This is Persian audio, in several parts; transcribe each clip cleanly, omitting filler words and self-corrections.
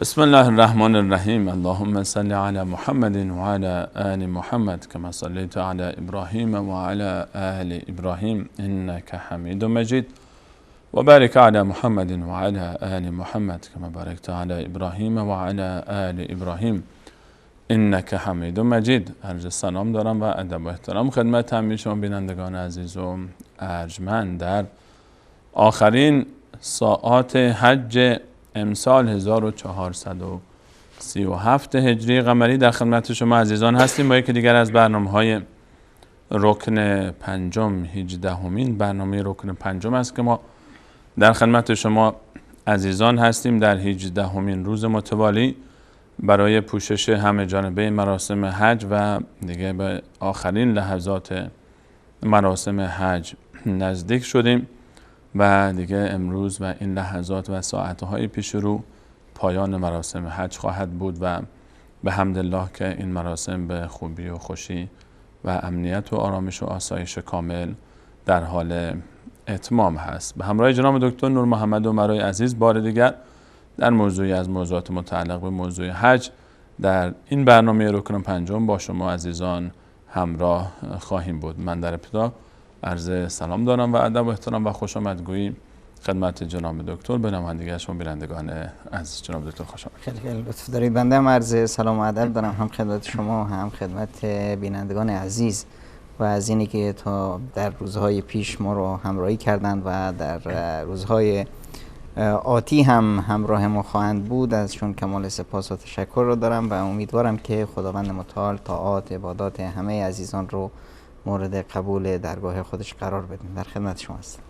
بسم الله الرحمن الرحیم. اللهم صل علی محمد و علی آل محمد كما صليت علی ابراهیم و علی آل ابراهیم انك حمید مجید و بارک علی محمد و علی آل محمد كما بارکت علی ابراهیم و علی آل ابراهیم انك حمید مجید. عرض سلام دارم و ادب و احترام خدمت همه شما بینندگان عزیز و ارجمند. در آخرین ساعات حج امسال 1437 هجری قمری در خدمت شما عزیزان هستیم با یکی دیگر از برنامه‌های رکن پنجم، 18مین برنامه رکن پنجم است که ما در خدمت شما عزیزان هستیم در 18مین روز متوالی برای پوشش همه جانبه مراسم حج و دیگه به آخرین لحظات مراسم حج نزدیک شدیم و دیگه امروز و این لحظات و ساعتهای پیش رو پایان مراسم حج خواهد بود و به حمدالله که این مراسم به خوبی و خوشی و امنیت و آرامش و آسایش کامل در حال اتمام هست. به همراه جناب دکتر نور محمد عمرای عزیز بار دیگر در موضوعی از موضوعات متعلق به موضوع حج در این برنامه رکن پنجم با شما عزیزان همراه خواهیم بود. من در ابتدا عرض سلام دارم و ادب و احترام و خوش آمدگویی خدمت جناب دکتر به نام دیگر شما بینندگان عزیز. جناب دکتر خوش آمدید. خیلی لطف دارید. بنده هم عرض سلام و ادب دارم هم خدمت شما هم خدمت بینندگان عزیز و از اینی که تا در روزهای پیش ما رو همراهی کردند و در روزهای آتی هم همراه ما خواهند بود، ازشون کمال سپاس و تشکر رو دارم و امیدوارم که خداوند متعال طاعات عبادات همه عزیزان رو مورد قبول درگاه خودش قرار بدیم. در خدمت شما هستم.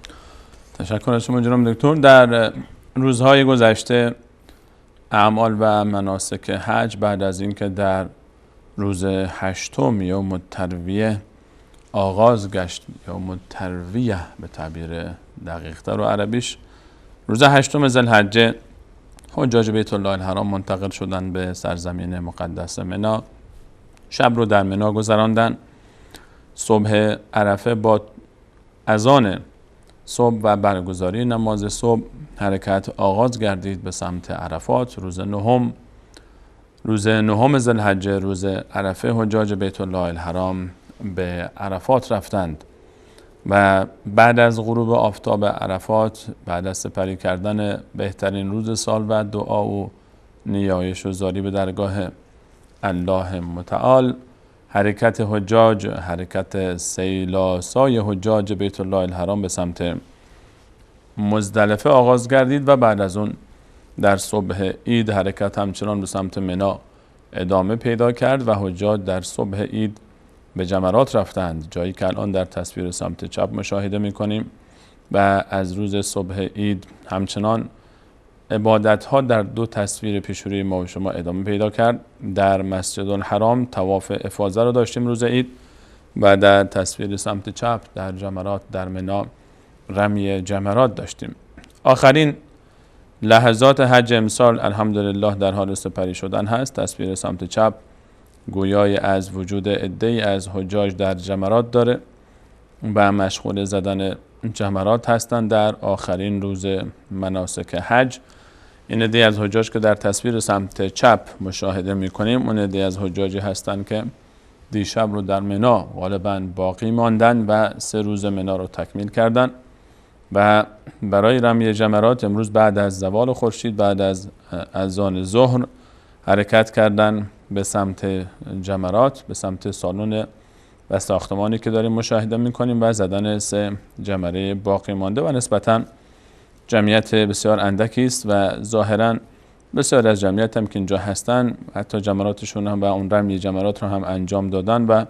تشکر از شما جناب دکتر. در روزهای گذشته اعمال و مناسک حج بعد از اینکه در روز هشتم یوم الترویه آغاز گشت، یوم الترویه به تعبیر دقیق‌تر و عربیش، روز هشتم ذوالحجه حجاج بیت الله الحرام منتقل شدند به سرزمین مقدس منی. شب رو در منی گذراندن. صبح عرفه با اذان صبح و برگزاری نماز صبح حرکت آغاز گردید به سمت عرفات. روز نهم ذوالحجه، روز عرفه، حجاج بیت الله الحرام به عرفات رفتند و بعد از غروب آفتاب عرفات، بعد از سپری کردن بهترین روز سال و دعا و نیایش و زاری به درگاه الله متعال، حرکت حجاج، حرکت سیلاسای حجاج بیت الله الحرام به سمت مزدلفه آغاز گردید و بعد از اون در صبح عید حرکت همچنان به سمت منی ادامه پیدا کرد و حجاج در صبح عید به جمرات رفتند، جایی که الان در تصویر سمت چپ مشاهده می‌کنیم. و از روز صبح عید همچنان عبادت ها در دو تصویر پیشروی ما و شما ادامه پیدا کرد. در مسجد الحرام طواف افاضه رو داشتیم روز عید و در تصویر سمت چپ در جمرات در منی رمی جمرات داشتیم. آخرین لحظات حج امسال الحمدلله در حال سپری شدن هست. تصویر سمت چپ گویای از وجود عده‌ای از حجاج در جمرات داره و مشغول زدن جمرات هستند در آخرین روز مناسک حج. این عده از حجاج که در تصویر سمت چپ مشاهده می‌کنیم اون عده از حجاجی هستند که دیشب رو در منی غالباً باقی ماندن و 3 روز منی رو تکمیل کردن و برای رمی جمرات امروز بعد از زوال خورشید، بعد از اذان ظهر حرکت کردن به سمت جمرات، به سمت سالن و ساختمانی که داریم مشاهده می‌کنیم و زدن 3 جمره باقی مانده و نسبتاً جمعیت بسیار اندکی است و ظاهراً بسیار از جمعیت هم که اینجا هستن حتی جمراتشون هم و اون رمی جمرات رو هم انجام دادن و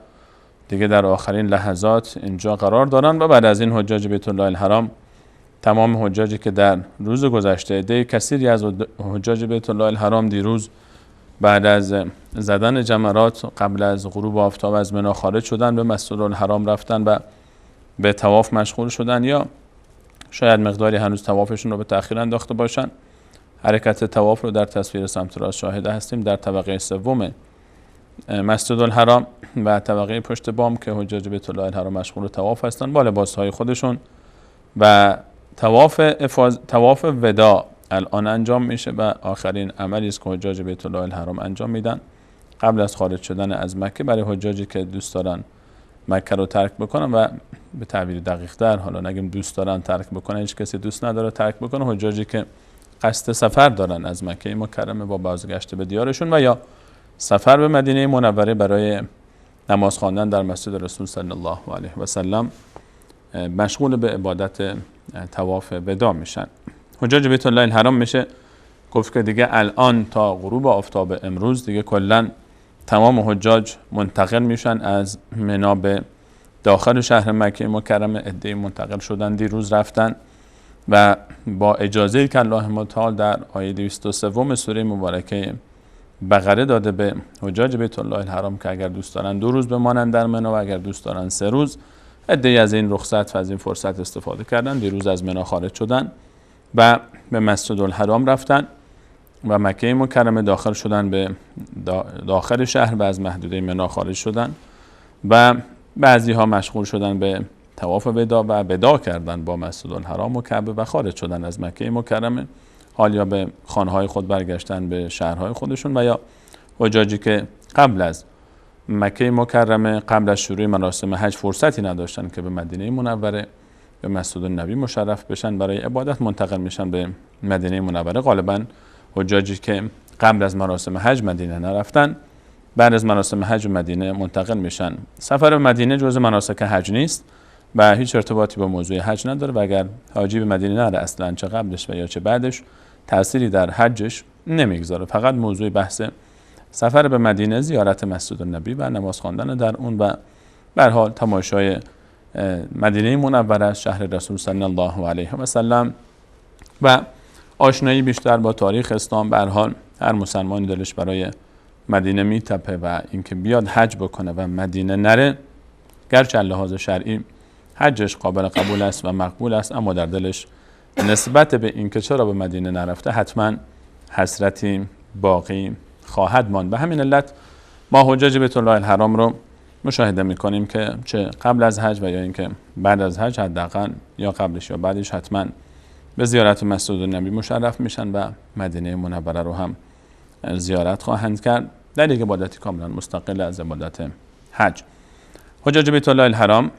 دیگه در آخرین لحظات اینجا قرار دارن. و بعد از این حجاج بیت الله الحرام، تمام حجاجی که در روز گذشته، عده کثیری از حجاج بیت الله الحرام دیروز بعد از زدن جمرات قبل از غروب آفتاب از منی خارج شدن، به مسجد الحرام رفتن و به طواف مشغول شدن یا شاید مقداری هنوز طوافشون رو به تأخیر انداخته باشن. حرکت طواف رو در تصویر سمت راست شاهده هستیم در طبقه سوم مسجد الحرام و طبقه پشت بام که حجاج بیت الله الحرام مشغول طواف هستن با لباسهای خودشون و طواف وداع الان انجام میشه و آخرین عملی است که حجاج بیت الله الحرام انجام میدن قبل از خارج شدن از مکه. برای حجاجی که دوست دارن مکه رو ترک بکنن و به تعبیر دقیق تر، حالا نگیم دوست دارن ترک بکنن، هیچ کسی دوست نداره ترک بکنه، حجاجی که قصد سفر دارن از مکه مکرمه با بازگشت به دیارشون و یا سفر به مدینه منوره برای نماز خواندن در مسجد رسول صلی الله علیه و سلم مشغول به عبادت طواف وداع میشن. حجاج بیت الله الحرام میشه گفت که دیگه الان تا غروب آفتاب امروز دیگه کلا تمام حجاج منتقل میشن از منا به داخل شهر مکه مکرمه. عده‌ای منتقل شدن دیروز رفتن و با اجازه‌ای که الله متعال در آیه 203 سوره مبارکه بقره داده به حجاج بیت الله الحرام که اگر دوست دارن 2 روز بمانند در منا و اگر دوست دارن 3 روز، عده‌ای از این رخصت و از این فرصت استفاده کردن، دیروز از منا خارج شدن و به مسجد الحرام رفتن و مکه مکرمه داخل شدن به داخل شهر و از محدوده منا خارج شدن و بعضی ها مشغول شدن به طواف وداع و وداع کردن با مسجد الحرام و کعبه و خارج شدن از مکه مکرمه، حال یا به خانه‌های خود برگشتن به شهرهای خودشون و یا حجاجی که قبل از مکه مکرمه قبل از شروع مراسم حج فرصتی نداشتن که به مدینه منوره به مسجد النبی مشرف بشن برای عبادت، منتقل میشن به مدینه منوره. غالبا حجاجی که قبل از مراسم حج مدینه نرفتن بعد از مراسم حج مدینه منتقل میشن. سفر به مدینه جزء مناسک حج نیست و هیچ ارتباطی با موضوع حج نداره و اگر حاجی به مدینه نره اصلا چه قبلش و یا چه بعدش تأثیری در حجش نمیگذاره. فقط موضوع بحث سفر به مدینه زیارت مسجد النبی و نماز خواندن در اون و به هر حال تماشای مدینه منوره شهر رسول صلی الله علیه و سلم و آشنایی بیشتر با تاریخ اسلام. به هر حال هر مسلمانی دلش برای مدینه میتپه و اینکه بیاد حج بکنه و مدینه نره، گرچه لحاظ شرعی حجش قابل قبول است و مقبول است، اما در دلش نسبت به اینکه چرا به مدینه نرفته حتما حسرتی باقی خواهد ماند. به همین علت ما حجاج بیت الله الحرام رو مشاهده میکنیم که چه قبل از حج و یا اینکه بعد از حج حداقل یا قبلش یا بعدش حتما به زیارت مسجد النبی مشرف میشن و مدینه منوره رو هم زیارت خواهند کرد در یک عبادتی کاملا مستقل از عبادت حج. حجاج بیت الله الحرام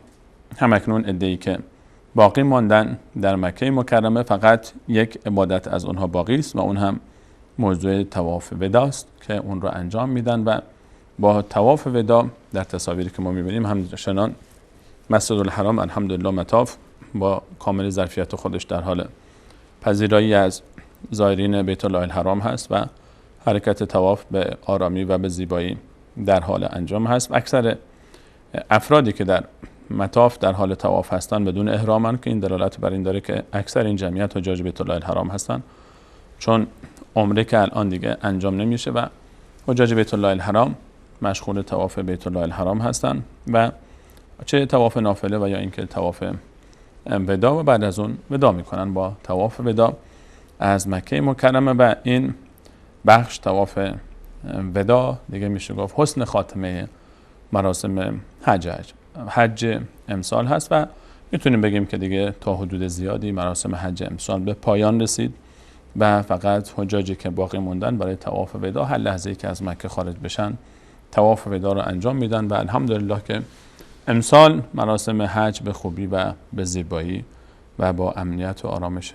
همکنون عده‌ای که باقی ماندن در مکه مکرمه فقط یک عبادت از اونها باقی است و اون هم موضوع طواف وداع است که اون رو انجام میدن و با طواف وداع در تصاویری که ما میبینیم همچنان مسجد الحرام الحمدلله مطاف با کامل ظرفیت خودش در حال پذیرایی از زائرین بیت الله الحرام هست و حرکت طواف به آرامی و به زیبایی در حال انجام هست. اکثر افرادی که در مطاف در حال طواف هستن بدون احرامن که این دلالت بر این داره که اکثر این جمعیت حجاج بیت الله الحرام هستن، چون عمره که الان دیگه انجام نمیشه و حجاج بیت الله الحرام مشغول طواف بیت الله الحرام هستن و چه طواف نافله و یا اینکه طواف وداع و بعد از اون وداع میکنن با طواف وداع از مکه مکرمه و این بخش طواف وداع دیگه میشه گفت حسن خاتمه مراسم حج امسال هست و میتونیم بگیم که دیگه تا حدود زیادی مراسم حج امسال به پایان رسید و فقط حجاجی که باقی موندن برای طواف وداع هر لحظه‌ای که از مکه خارج بشن طواف وداع رو انجام میدن و الحمدلله که امسال مراسم حج به خوبی و به زیبایی و با امنیت و آرامش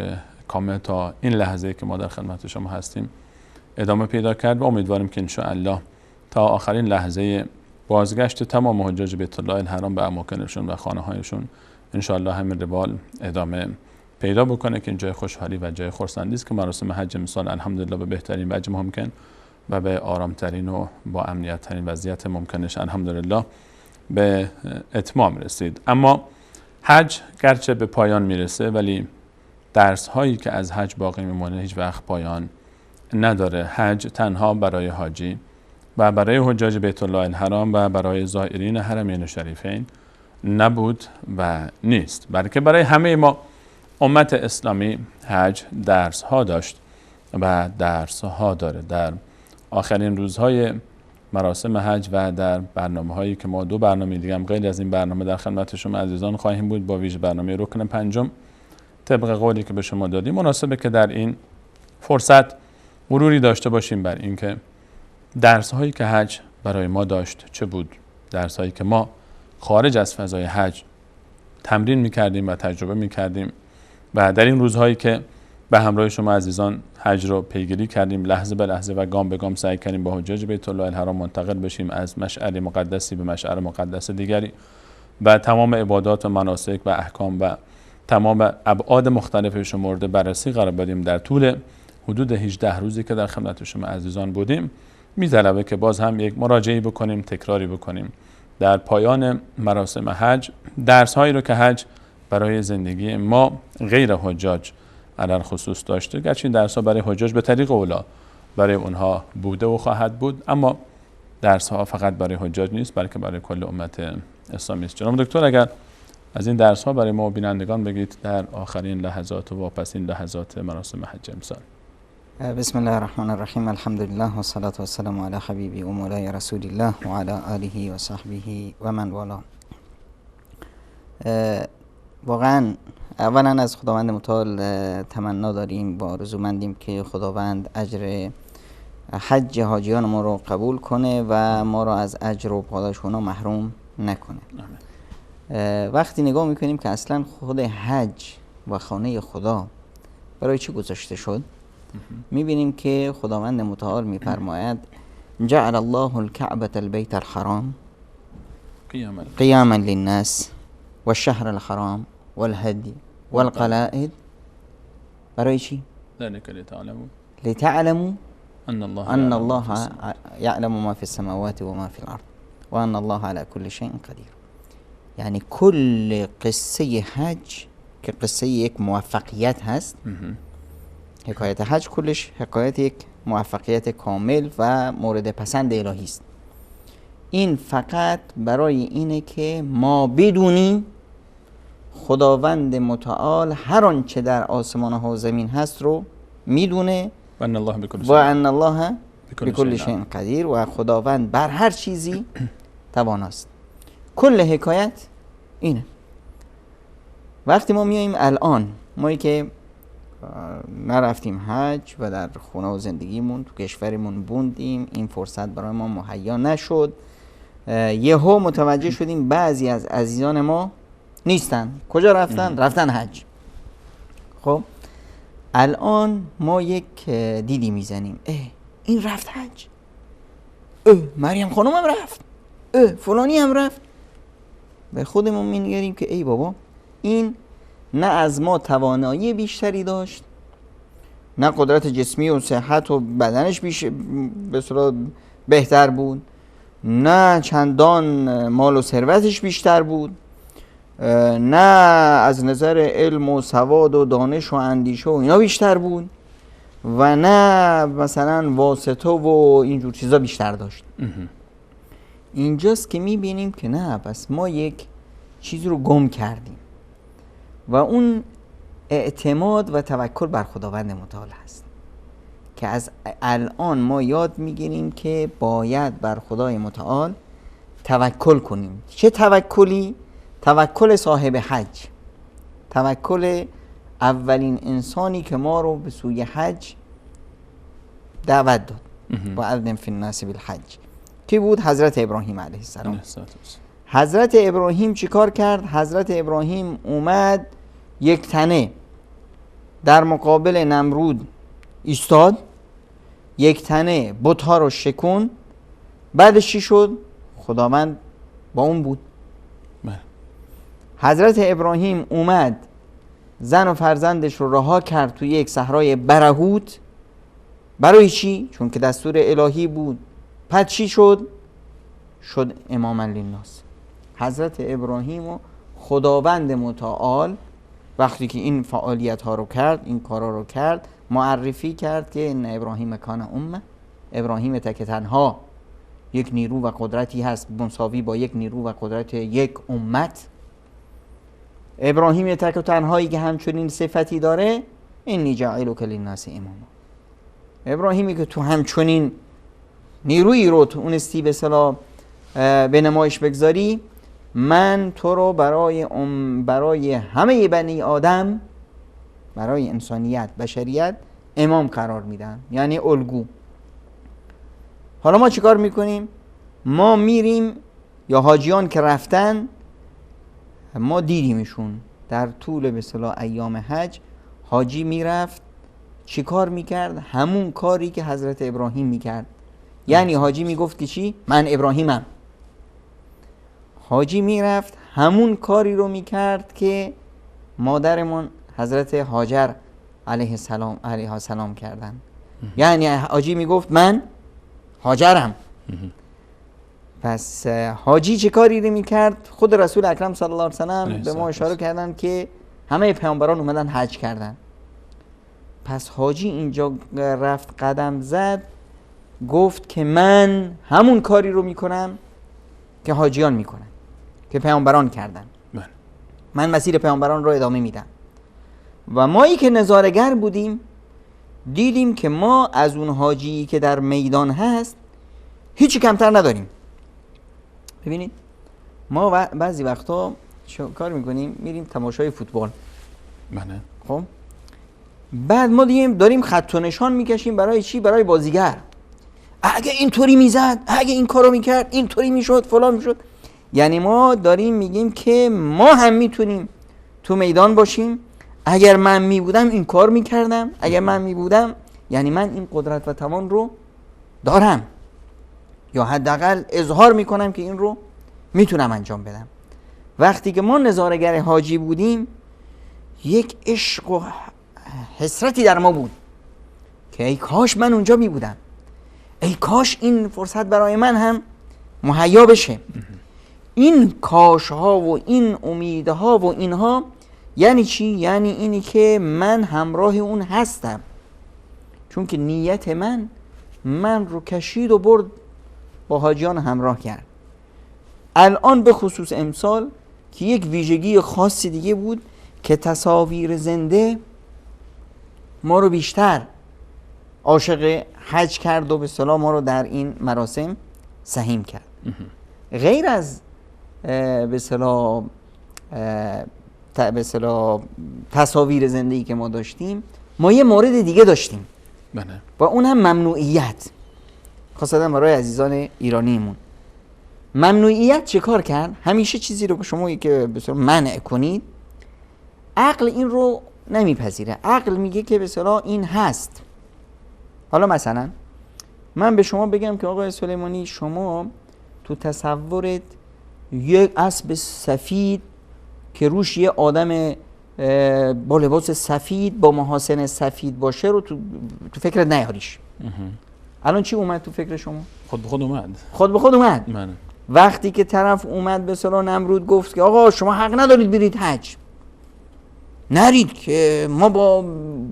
کامل تا این لحظه‌ای که ما در خدمت شما هستیم ادامه پیدا کرد و امیدواریم که انشاءالله تا آخرین لحظه بازگشت تمام حجاج بیت الله الحرام به اماکنشون و خانه‌هایشون انشاءالله همین روال ادامه پیدا بکنه که این جای خوشحالی و جای خرسندی است که مراسم حج امسال الحمدلله به بهترین وجه ممکن و به آرامترین و با امنیت ترین وضعیت ممکنش الحمدلله به اتمام رسید. اما حج گرچه به پایان میرسه ولی درس هایی که از حج باقی میمونه هیچ وقت پایان نداره. حج تنها برای حاجی و برای حجاج بیت الله الحرام و برای زائرین حرمین شریفین نبود و نیست، بلکه برای همه ما امت اسلامی حج درس ها داشت و درس ها داره. در آخرین روزهای مراسم حج و در برنامه هایی که ما 2 برنامه دیگه هم غیر از این برنامه در خدمت شما عزیزان خواهیم بود با ویژه برنامه رکن 5 طبق قولی که به شما دادیم، مناسبه که در این فرصت غروری داشته باشیم بر اینکه درس هایی که حج برای ما داشت چه بود، درس هایی که ما خارج از فضای حج تمرین میکردیم و تجربه میکردیم و در این روزهایی که به همراه شما عزیزان حج رو پیگیری کردیم، لحظه به لحظه و گام به گام سعی کردیم با حجاج بیت الله الحرام منتقل بشیم از مشعر مقدسی به مشعر مقدس دیگری و تمام عبادات و مناسک و احکام و تمام ابعاد مختلف شمرده بررسی قرار بدیم در طول حدود 18 روزی که در خدمت شما عزیزان بودیم. می‌طلبه که باز هم یک مراجعه بکنیم، تکراری بکنیم در پایان مراسم حج درس هایی رو که حج برای زندگی ما غیر حجاج علل خصوص داشته، گرچه این درس ها برای حجاج به طریق اولا برای اونها بوده و خواهد بود، اما درس ها فقط برای حجاج نیست بلکه برای کل امت اسلامی است. جناب دکتر اگر از این درس ها برای ما بینندگان بگید در آخرین لحظات و واپسین لحظات مراسم حج امسال. بسم الله الرحمن الرحیم، الحمدلله و الصلاة و السلام علی حبیبی و مولای رسول الله و علی آله و صحبه و من والا. واقعا اولا از خداوند متعال تمنا داریم و آرزومندیم که خداوند اجر حج حاجیان ما رو قبول کنه و ما رو از اجر و پاداش اونا محروم نکنه. وقتی نگاه میکنیم که اصلا خود حج و خانه خدا برای چی گذاشته شد، میبینیم که خداوند متعال میفرماید جعل الله الكعبة البيت الحرام قیاما للناس و الشهر الحرام والهدي والقلائد. برای چی؟ ذلك لتعلموا ان الله يعلم ما في السماوات و ما في الارض و ان الله على كل شيء قدیر. یعنی کل قصه حج که قصه یک موفقیت هست، حکایت حج کلش حکایت یک موفقیت کامل و مورد پسند الهی است. این فقط برای اینه که ما بدونیم خداوند متعال هر آنچه در آسمان ها و زمین هست رو میدونه و ان الله بكل شيء قدیر و خداوند بر هر چیزی تواناست. کل حکایت اینه. وقتی ما میاییم الان، مایی که نرفتیم حج و در خونه و زندگیمون تو کشورمون بوندیم، این فرصت برای ما مهیا نشد، یهو متوجه شدیم بعضی از عزیزان ما نیستن. کجا رفتن؟ رفتن حج. خب الان ما یک دیدی میزنیم، این رفت حج، مریم خانم هم رفت، فلانی هم رفت. به خودمون میگیم که ای بابا، این نه از ما توانایی بیشتری داشت، نه قدرت جسمی و صحت و بدنش به صورت بهتر بود، نه چندان مال و ثروتش بیشتر بود، نه از نظر علم و سواد و دانش و اندیشه و اینا بیشتر بود، و نه مثلا واسطه و اینجور چیزا بیشتر داشت. اینجاست که میبینیم که نه، پس ما یک چیز رو گم کردیم و اون اعتماد و توکل بر خداوند متعال هست که از الان ما یاد میگیریم که باید بر خدای متعال توکل کنیم. چه توکلی؟ توکل صاحب حج، توکل اولین انسانی که ما رو به سوی حج دعوت داد و اذن فی الناس بالحج کی بود؟ حضرت ابراهیم علیه السلام. حضرت ابراهیم چیکار کرد؟ حضرت ابراهیم اومد یک تنه در مقابل نمرود ایستاد، یک تنه بت‌ها رو شکون. بعدش چی شد؟ خداوند با اون بود. حضرت ابراهیم اومد زن و فرزندش رو رها کرد توی یک صحرای برهوت. برای چی؟ چون که دستور الهی بود. پس چی شد؟ شد اماما للناس. حضرت ابراهیم و خداوند متعال وقتی که این فعالیت ها رو کرد، این کارا رو کرد، معرفی کرد که ان ابراهیم کان امه، ابراهیم تک تنها یک نیرو و قدرتی هست مساوی با یک نیرو و قدرت یک امت. ابراهیم تک و تنهایی که همچنین صفتی داره، انی جاعلک للناس اماما. ابراهیمی که تو همچنین نیرویی رو تونستی به اصطلاح به نمایش بگذاری، من تو رو برای همه بنی آدم، برای انسانیت، بشریت امام قرار میدن، یعنی الگو. حالا ما چیکار میکنیم؟ ما میریم، یا حاجیان که رفتن ما دیدیمشون در طول به اصطلاح ایام حج، حاجی میرفت چیکار میکرد؟ همون کاری که حضرت ابراهیم میکرد. یعنی حاجی میگفت که چی؟ من ابراهیمم. حاجی میرفت همون کاری رو میکرد که مادرمون حضرت هاجر علیه السلام کردن. یعنی حاجی میگفت من هاجرم. پس حاجی چه کاری رو میکرد؟ خود رسول اکرم صلی الله علیه وسلم به ما اشاره کردن که همه پیامبران اومدن حج کردن. پس حاجی اینجا رفت قدم زد، گفت که من همون کاری رو میکنم که حاجیان میکنن، که پیامبران کردن. من مسیر پیامبران رو ادامه میدم. و مایی که نظاره‌گر بودیم دیدیم که ما از اون حاجی که در میدان هست هیچی کمتر نداریم. ببینید ما بعضی وقتا کار میکنیم، میریم تماشای فوتبال. خب بعد ما داریم خط و نشان میکشیم برای چی؟ برای بازیگر. اگه اینطوری میزد، اگه این کارو میکرد، اینطوری میشد، فلان میشد. یعنی ما داریم میگیم که ما هم میتونیم تو میدان باشیم. اگر من میبودم این کار میکردم، اگر من میبودم، یعنی من این قدرت و توان رو دارم، یا حداقل اظهار میکنم که این رو میتونم انجام بدم. وقتی که ما نظاره‌گر حاجی بودیم یک عشق و حسرتی در ما بود که ای کاش من اونجا میبودم، ای کاش این فرصت برای من هم مهیا بشه. این کاش ها و این امیدها و اینها یعنی چی؟ یعنی اینی که من همراه اون هستم، چون که نیت من رو کشید و برد با حاجیان همراه کرد. الان به خصوص امسال که یک ویژگی خاصی دیگه بود که تصاویر زنده ما رو بیشتر عاشق حج کرد و به اصطلاح ما رو در این مراسم سهیم کرد. غیر از به اصطلاح تصاویر زنده‌ای که ما داشتیم، ما یه مورد دیگه داشتیم و اون هم ممنوعیت، خاصتا برای عزیزان ایرانیمون. ممنوعیت چه کار کرد؟ همیشه چیزی رو شما که به اصطلاح منع کنید، عقل این رو نمیپذیره. عقل میگه که به اصطلاح این هست. حالا مثلا من به شما بگم که آقای سلیمانی شما تو تصورت یک اسب سفید که روش یه آدم با لباس سفید با محاسن سفید باشه رو تو فکرت نیاریش. الان چی اومد تو فکر شما؟ خود به خود اومد. خود به خود اومد. وقتی که طرف اومد به اصطلاح نمرود گفت که آقا شما حق ندارید برید حج، نرید که ما با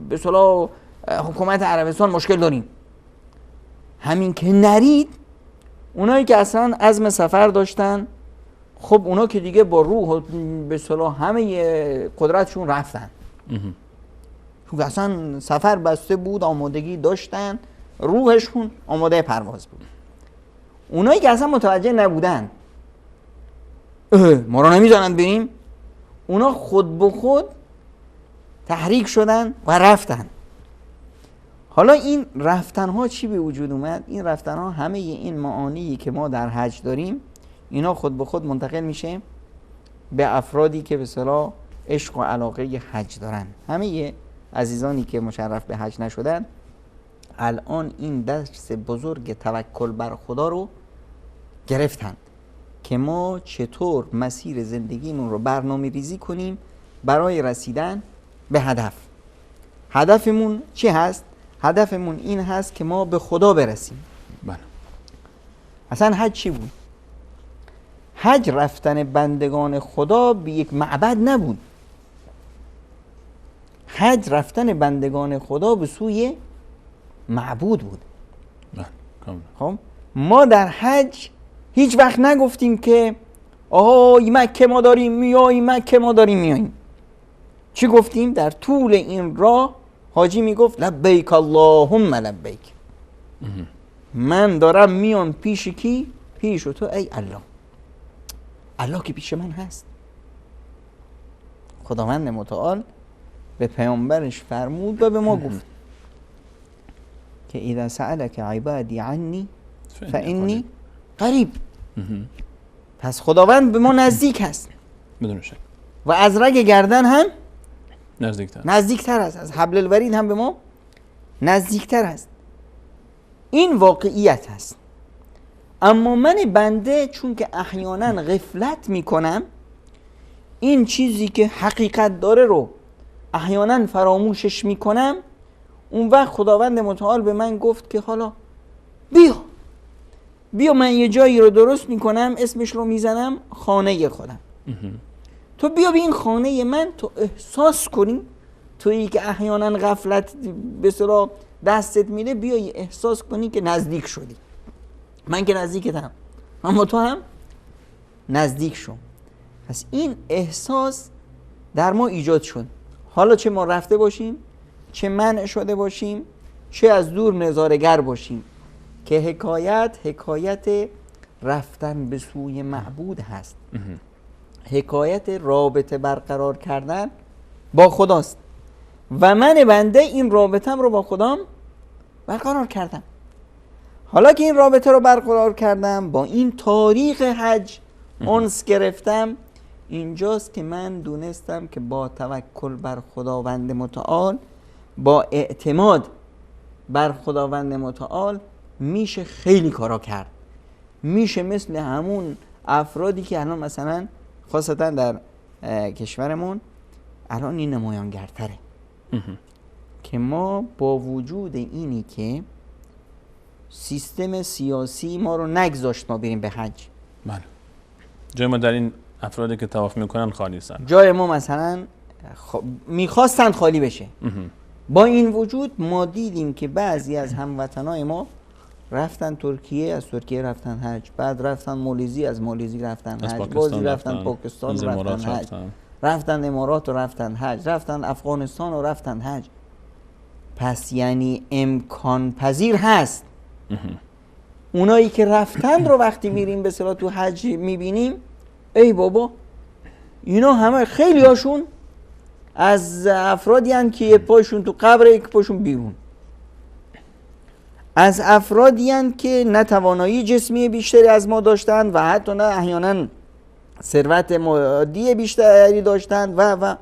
به اصطلاح حکومت عربستان مشکل داریم. همین که نرید، اونایی که اصلا عزم سفر داشتن، خب اونا که دیگه با روح و به اصطلاح همه قدرتشون رفتن، چون اصلا سفر بسته بود، آمادگی داشتن، روحشون آماده پرواز بود. اونایی که اصلا متوجه نبودن، ما رو نمیذارن بریم، اونا خود به خود تحریک شدن و رفتن. حالا این رفتن ها چی به وجود اومد؟ این رفتن ها همه این معانی که ما در حج داریم، اینا خود به خود منتقل میشه به افرادی که به اصطلاح عشق و علاقه حج دارن. همه عزیزانی که مشرف به حج نشدن الان این درس بزرگ توکل بر خدا رو گرفتن که ما چطور مسیر زندگیمون رو برنامه ریزی کنیم برای رسیدن به هدف. هدفمون چی هست؟ هدفمون این هست که ما به خدا برسیم. بله. اصلا حج چی بود؟ حج رفتن بندگان خدا به یک معبد نبود. حج رفتن بندگان خدا به سوی معبود بود. خب ما در حج هیچ وقت نگفتیم که آهای مکه ما داریم میاییم، مکه ما داریم میاییم. چی گفتیم؟ در طول این راه حاجی میگفت لبیک اللهم لبیک، من دارم میام پیش کی؟ پیش تو ای الله. الله که پیش من هست. خداوند متعال به پیامبرش فرمود و به ما گفت که اذا سألك عبادی عنی فإنی قریب. پس خداوند به ما نزدیک هست بدون شک و از رگ گردن هم نزدیکتر است، از حبل الورید هم به ما نزدیکتر است. این واقعیت هست. اما من بنده چون که احیانا غفلت میکنم، این چیزی که حقیقت داره رو احیانا فراموشش میکنم، اون وقت خداوند متعال به من گفت که حالا بیا من یه جایی رو درست میکنم، اسمش رو میزنم خانه خودم. تو بیا به این خانه من، تو احساس کنی، تویی که احیانا غفلت به اصطلاح دستت میده، بیای احساس کنی که نزدیک شدی. من که نزدیکتم، اما تو هم نزدیک شو. پس این احساس در ما ایجاد شد. حالا چه ما رفته باشیم، چه منع شده باشیم، چه از دور نظاره‌گر باشیم، که حکایت رفتن به سوی معبود هست. حکایت رابطه برقرار کردن با خداست و من بنده این رابطم رو با خدام برقرار کردم. حالا که این رابطه رو برقرار کردم، با این تاریخ حج انس گرفتم، اینجاست که من دونستم که با توکل بر خداوند متعال، با اعتماد بر خداوند متعال میشه خیلی کارا کرد. میشه مثل همون افرادی که الان مثلا خاصتا در کشورمون الان این نمایانگرتره که ما با وجود اینی که سیستم سیاسی ما رو نگذاشت ما بریم به حج، بله، جای ما در این افرادی که طواف میکنن خالی هستن، جای ما مثلا میخواستند خالی بشه. با این وجود ما دیدیم که بعضی از هموطنای ما رفتن ترکیه، از ترکیه رفتن حج، بعد رفتن مالزی، از مالزی رفتن حج، بعضی رفتن پاکستان رفتن حج، رفتن امارات و رفتن حج، رفتن افغانستان و رفتن حج. پس یعنی امکان پذیر هست. اونایی که رفتن رو وقتی میریم به اصطلاح تو حج میبینیم، ای بابا اینا همه خیلی هاشون از افرادی هستند که یک پایشون تو قبره، یک پایشون بیرون. از افرادی هستند که نه توانایی جسمی بیشتری از ما داشتند و حتی نه احیانا ثروت مادی بیشتری داشتند و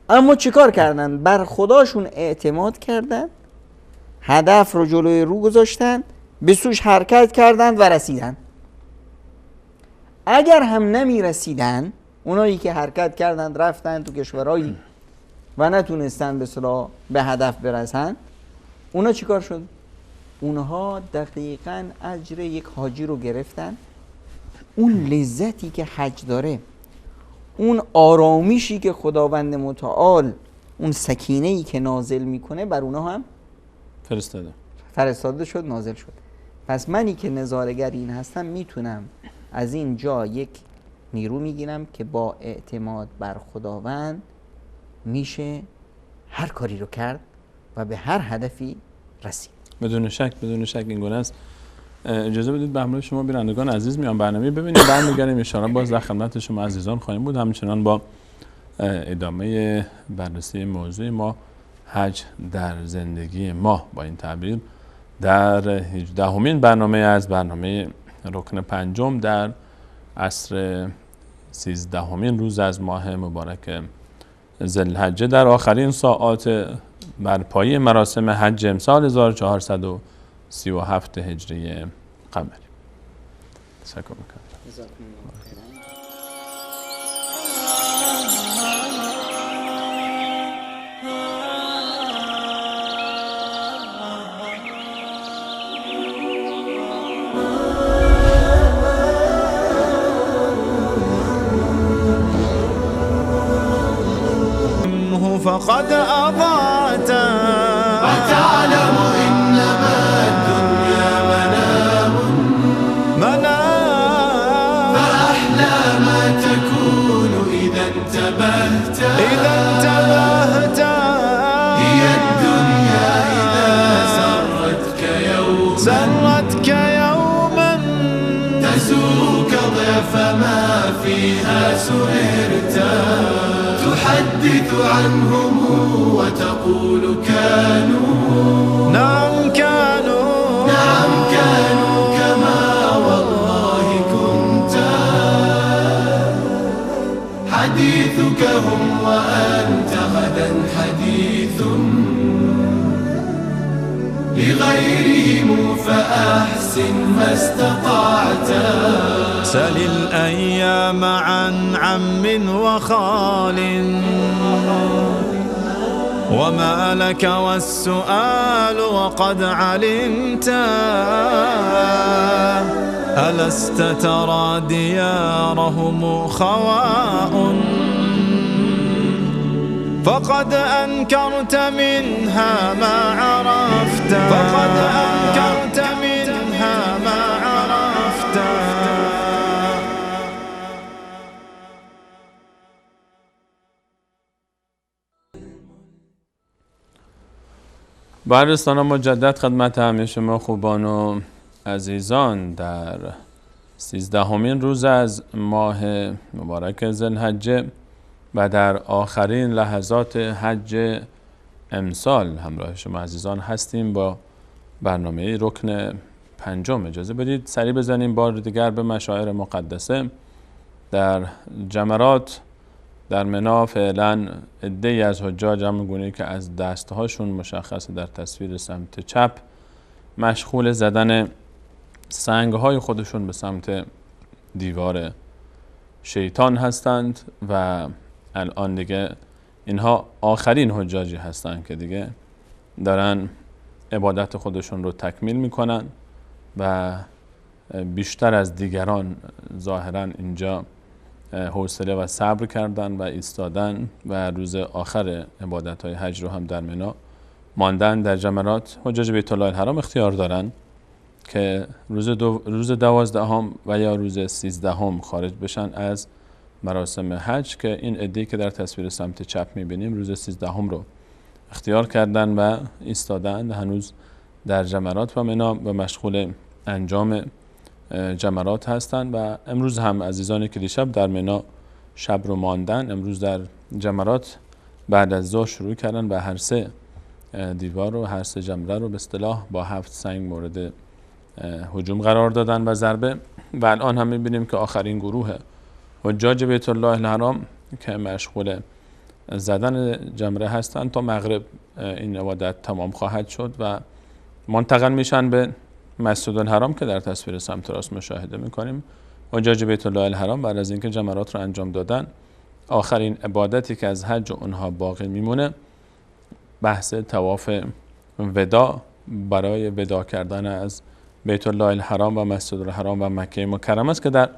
اما چیکار کردند؟ بر خداشون اعتماد کردند، هدف رو جلوی رو گذاشتند، به سوش حرکت کردند و رسیدند. اگر هم نمی رسیدن، اونایی که حرکت کردند رفتند تو کشورهایی و نتونستند به اصطلاح به هدف برسند، اونا چیکار شد؟ اونها دقیقاً اجر یک حاجی رو گرفتن. اون لذتی که حج داره، اون آرامیشی که خداوند متعال، اون سکینه‌ای که نازل میکنه بر اونها هم فرستاده شد، نازل شد. پس منی که نظاره‌گر این هستم میتونم از این جا یک نیرو میگیرم که با اعتماد بر خداوند میشه هر کاری رو کرد و به هر هدفی رسید. بدون شک این گونه است. اجازه بدید به همراه شما بینندگان عزیز میان برنامه ببینیم، برمیگردیم ان شاءالله باز در خدمت شما عزیزان خواهیم بود، همچنان با ادامه بررسی موضوع ما حج در زندگی ما با این تعبیر در 18مین برنامه از برنامه رکن پنجم در عصر 13مین روز از ماه مبارک ذوالحجه، در آخرین ساعات برپایی مراسم حج امسال 1437 هجری قمری. تشکر میکنم. فقد أضعت وتعلم إنما الدنيا منام فأحلى ما تكون إذا انتبهت هي الدنيا إذا سرتك يوما تسوك ضعف ما فيها سهرت، تحدث عنهم وتقول كانوا نعم كانوا لغيرهم فأحسن ما استطعت. سل الأيام عن عم وخال وما لك والسؤال وقد علمت. ألست ترى ديارهم خواء فقد أنكرت منها ما عرفت. فقد أنكرت منها ما عرفت. با دوستان مجدد خدمت همه شما خوبان و عزیزان در 13مین روز از ماه مبارک ذوالحجه و در آخرین لحظات حج امسال همراه شما عزیزان هستیم با برنامه رکن پنجم. اجازه بدید سری بزنیم بار دیگر به مشاعر مقدسه. در جمرات در منی فعلا عده‌ای از حجاج همونگونه که از دستهاشون مشخصه در تصویر سمت چپ مشغول زدن سنگهای خودشون به سمت دیوار شیطان هستند و الان دیگه اینها آخرین حجاجی هستند که دیگه دارن عبادت خودشون رو تکمیل میکنن و بیشتر از دیگران ظاهرا اینجا حوصله و صبر کردن و ایستادن و روز آخر عبادت‌های حج رو هم در منی ماندن. در جمرات حجاج بیت الله الحرام اختیار دارن که روز 12 و یا روز 13 خارج بشن از مراسم حج، که این عده‌ای که در تصویر سمت چپ می‌بینیم روز 13 رو اختیار کردن و ایستادن، هنوز در جمرات و منی و مشغول انجام جمرات هستند. و امروز هم عزیزانی که دیشب در منی شب رو ماندن امروز در جمرات بعد از ظهر شروع کردن و هر سه دیوار رو، هر سه جمره رو به اصطلاح با 7 سنگ مورد هجوم قرار دادن و ضربه. و الان هم می‌بینیم که آخرین گروه حجاج بیت الله الحرام که مشغول زدن جمره هستند تا مغرب این عبادت تمام خواهد شد و منتقل میشن به مسجد الحرام که در تصویر سمت راست مشاهده میکنیم. حجاج بیت الله الحرام بعد از اینکه جمرات رو انجام دادن، آخرین عبادتی که از حج اونها باقی میمونه بحث طواف وداع برای وداع کردن از بیت الله الحرام و مسجد الحرام و مکه مکرمه است که در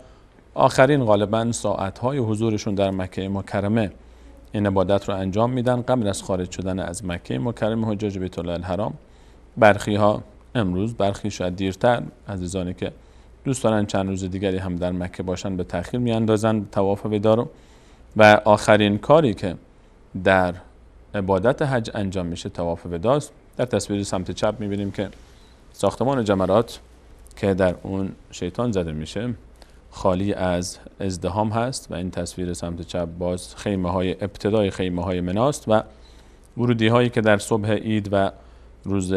آخرین غالبا ساعت‌های حضورشون در مکه مکرمه این عبادت رو انجام میدن قبل از خارج شدن از مکه مکرمه حجاج بیت الله الحرام. برخی ها امروز، برخی شاید دیرتر، عزیزانی که دوست دارن چند روز دیگری هم در مکه باشن به تأخیر میاندازن طواف وداع رو. و آخرین کاری که در عبادت حج انجام میشه طواف وداع است. در تصویر سمت چپ میبینیم که ساختمان جمرات که در اون شیطان زده میشه خالی از ازدحام هست و این تصویر سمت چپ باز خیمه های ابتدای خیمه های مناست و ورودی هایی که در صبح عید و روز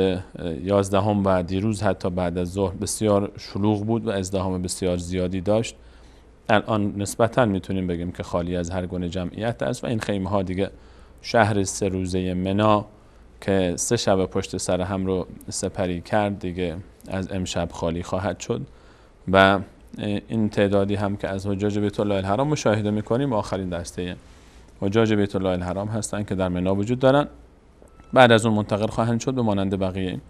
11 و دیروز حتی بعد از ظهر بسیار شلوغ بود و ازدحام بسیار زیادی داشت، الان نسبتاً میتونیم بگیم که خالی از هر گونه جمعیت است و این خیمه ها دیگه شهر 3 روزه منی که 3 شب پشت سر هم رو سپری کرد دیگه از امشب خالی خواهد شد. و این تعدادی هم که از حجاج بیت الله الحرام مشاهده میکنیم آخرین دسته حجاج بیت الله الحرام هستند که در منی وجود دارن. بعد از اون منتقل خواهند شد به مانند بقیه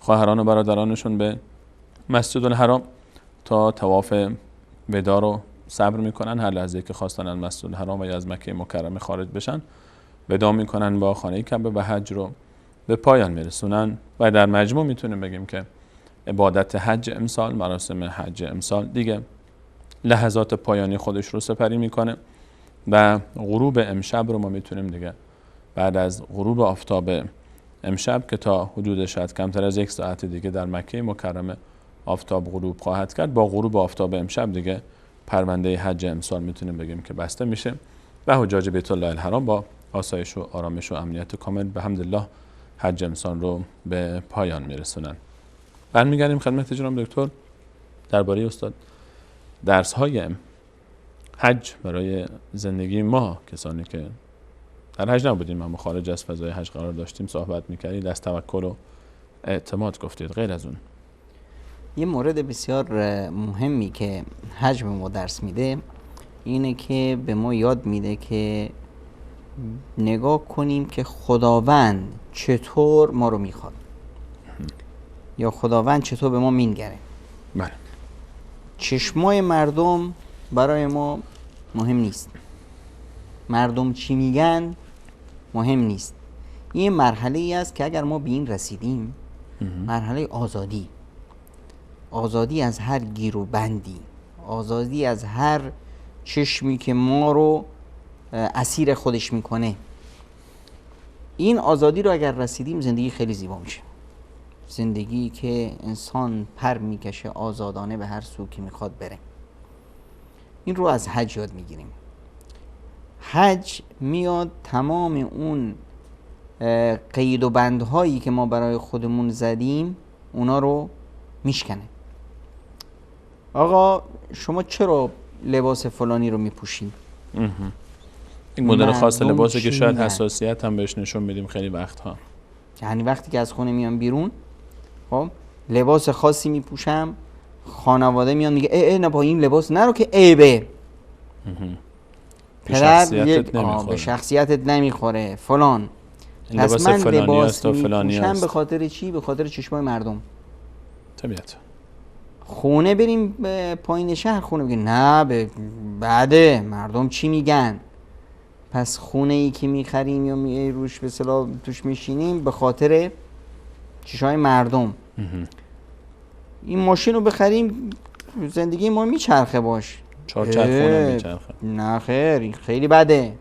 خواهران و برادرانشون به مسجد الحرام تا طواف وداع رو صبر میکنن. هر لحظه که خواستن از مسجد الحرام و یا از مکه مکرمه خارج بشن وداع میکنن با خانه کعبه و حج رو به پایان میرسونن. و در مجموع میتونیم بگیم که عبادت حج امسال، مراسم حج امسال دیگه لحظات پایانی خودش رو سپری میکنه و غروب امشب رو ما میتونیم دیگه بعد از غروب آفتاب امشب که تا حدود شاید کمتر از 1 ساعت دیگه در مکه مکرمه آفتاب غروب خواهد کرد، با غروب آفتاب امشب دیگه پرونده حج امسال میتونیم بگیم که بسته میشه و حجاج بیت الله الحرام با آسایش و آرامش و امنیت کامل به حمدالله حج امسال رو به پایان میرسونن. برمیگردیم خدمت جناب دکتر درباره استاد درس های حج برای زندگی ما، کسانی که در حج نبودیم اما خارج از فضای حج قرار داشتیم، صحبت میکردید از توکل و اعتماد گفتید، غیر از اون؟ یه مورد بسیار مهمی که حج به ما درس میده اینه که به ما یاد میده که نگاه کنیم که خداوند چطور ما رو میخواد یا خداوند چطور به ما مینگره. بله. چشمای مردم برای ما مهم نیست، مردم چی میگن مهم نیست. این مرحله ای است که اگر ما به این رسیدیم، مرحله آزادی از هر گیر و بندی، آزادی از هر چشمی که ما رو اسیر خودش میکنه، این آزادی رو اگر رسیدیم زندگی خیلی زیبا میشه. زندگی که انسان پر میکشه آزادانه به هر سو که میخواد بره. این رو از حج یاد میگیریم. حج میاد تمام اون قید و بندهایی که ما برای خودمون زدیم اونا رو میشکنه. آقا شما چرا لباس فلانی رو میپوشید؟ این مدل خاص مردم لباسه که چی شاید میگن؟ حساسیت هم بهش نشون میدیم خیلی وقتها. یعنی وقتی که از خونه میام بیرون، خب لباس خاصی میپوشم، خانواده میان میگه ای نه با این لباس نرو که عیبه. به شخصیتت به نمیخوره. شخصیتت نمیخوره فلان. این پس لباس من فلانی لباس است و فلانی میپوشم است. به خاطر چی؟ به خاطر چشمای مردم. طبیعت. خونه بریم به پایین شهر، خونه بگیم نه بعده مردم چی میگن. پس خونه ای که میخریم یا روش به اصطلاح توش میشینیم به خاطر چشای مردم. این ماشین رو بخریم زندگی ما میچرخه باش، چهارچرخونه میچرخه. نه خیر این خیلی بده،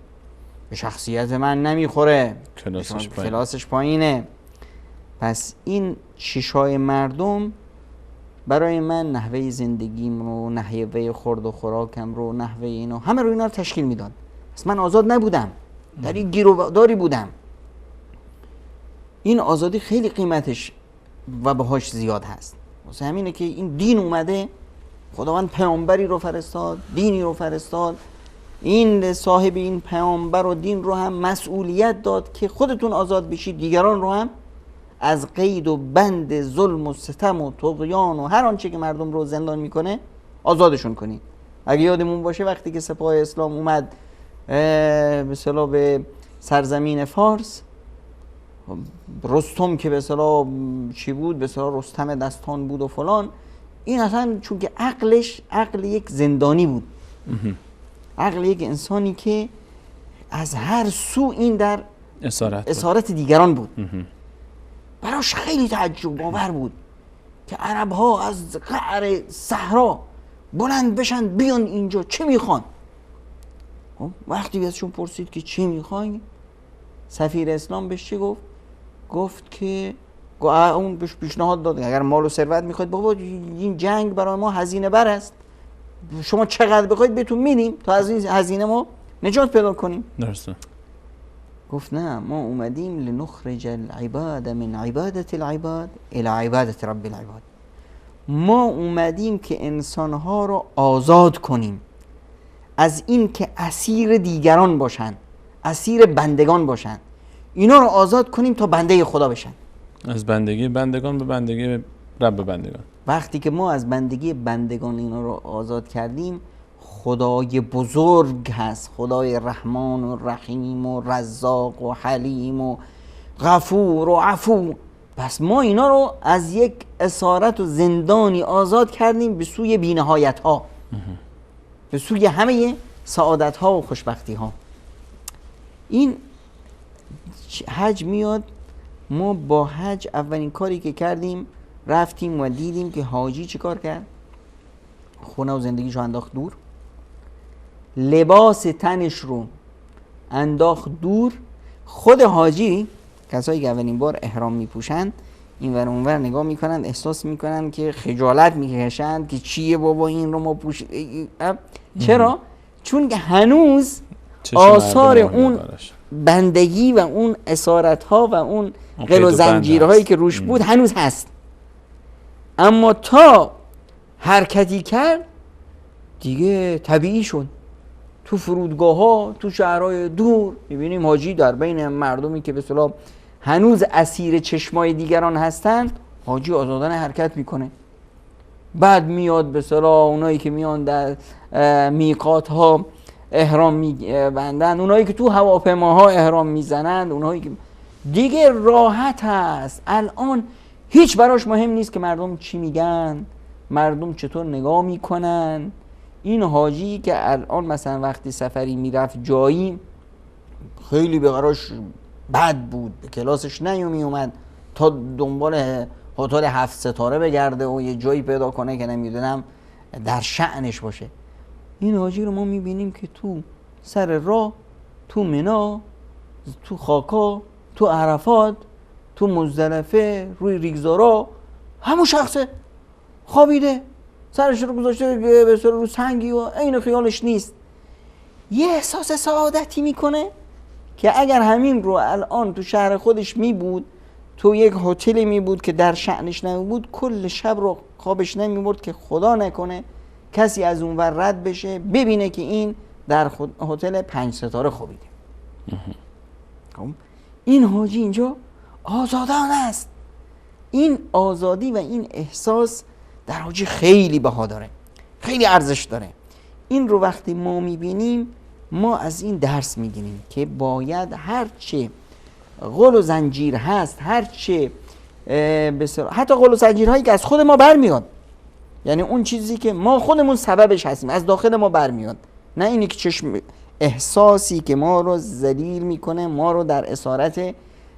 به شخصیت من نمیخوره، کلاسش پایینه. پس این چشای مردم برای من نحوه زندگیم رو، نحوه خورد و خوراکم رو، نحوه اینا همه رو اینا رو تشکیل میداد. پس من آزاد نبودم، در این گیروگذاری بودم. این آزادی خیلی قیمتش و بهاش زیاد هست. واسه همینه که این دین اومده، خداوند پیامبری رو فرستاد، دینی رو فرستاد، این صاحب این پیامبر و دین رو هم مسئولیت داد که خودتون آزاد بشید، دیگران رو هم از قید و بند ظلم و ستم و طغیان و هر آنچه که مردم رو زندان میکنه آزادشون کنید. اگه یادمون باشه وقتی که سپاه اسلام اومد به اصطلاح به سرزمین فارس، رستم که به اصطلاح چی بود؟ به اصطلاح رستم دستان بود و فلان. این اصلا چون که عقلش عقل یک زندانی بود، عقل یک انسانی که از هر سو این در اسارت دیگران بود. براش خیلی تعجب آور بود که عرب ها از قعر صحرا بلند بشن بیان اینجا چه میخوان. وقتی ازشون پرسید که چه میخوای، سفیر اسلام بهش چه گفت؟ گفت که اون بهش پیشنهاد داد اگر مال و ثروت میخواید، بابا این جنگ برای ما هزینه بر است، شما چقدر بخواید بهتون میدیم تا از این هزینه ما نجات پیدا کنیم. درسته. گفت نه، ما اومدیم لنخرج العباد من عبادت العباد الى عبادت رب العباد. ما اومدیم که انسانها رو آزاد کنیم از این که اسیر دیگران باشن، اسیر بندگان باشن، اینا رو آزاد کنیم تا بنده خدا بشن. از بندگی بندگان به بندگی رب بندگان. وقتی که ما از بندگی بندگان اینا رو آزاد کردیم، خدای بزرگ هست، خدای رحمان و رحیم و رزاق و حلیم و غفور و عفو. پس ما اینا رو از یک اسارت و زندانی آزاد کردیم به سوی بی‌نهایت ها، به سوی همه سعادت ها و خوشبختی ها. این حج میاد. ما با حج اولین کاری که کردیم رفتیم و دیدیم که حاجی چی کار کرد؟ خونه و زندگیشو انداخت دور، لباس تنش رو انداخت دور. خود حاجی، کسایی که اولین بار احرام میپوشند این ور اون ور نگاه میکنند، احساس میکنند که خجالت میکشند که چیه بابا این رو ما پوشید. چرا؟ چون که هنوز آثار اون بندگی و اون اسارت ها و اون قل و زنجیرهایی که روش بود هنوز هست. اما تا حرکتی کرد دیگه طبیعی شد. تو فرودگاه ها، تو شهرهای دور میبینیم حاجی در بین مردمی که به اصطلاح هنوز اسیر چشمای دیگران هستن، حاجی آزادانه حرکت میکنه. بعد میاد به صلاح اونایی که میان در میقات ها احرام میبندن، اونایی که تو هواپیماها احرام میزنند، اونایی که دیگه راحت هست. الان هیچ براش مهم نیست که مردم چی میگن، مردم چطور نگاه میکنن. این حاجی که الان مثلا وقتی سفری میرفت جایی، خیلی به قراش بد بود، به کلاسش نیومد تا دنبال هتل 7 ستاره بگرده و یه جایی پیدا کنه که نمیدونم در شأنش باشه. این حاجی رو ما میبینیم که تو سر راه، تو منی، تو خاکا، تو عرفات، تو مزدلفه، روی ریگزارا، همون شخصه خوابیده، سرش رو گذاشته به سر رو سنگی و عین خیالش نیست. یه احساس سعادتی میکنه که اگر همین رو الان تو شهر خودش میبود، تو یک هتلی میبود که در شأنش نمیبود، کل شب رو خوابش نمیبرد که خدا نکنه کسی از اون ور رد بشه ببینه که این در هتل 5 ستاره خوابیده. این حاجی اینجا آزادانه است. این آزادی و این احساس در حاجی خیلی بها داره، خیلی ارزش داره. این رو وقتی ما میبینیم، ما از این درس میگیریم که باید هرچه غل و زنجیر هست، هرچه حتی غل و زنجیرهایی که از خود ما برمیاد، یعنی اون چیزی که ما خودمون سببش هستیم، از داخل ما برمیاد، نه اینی که احساسی که ما رو ذلیل میکنه، ما رو در اسارت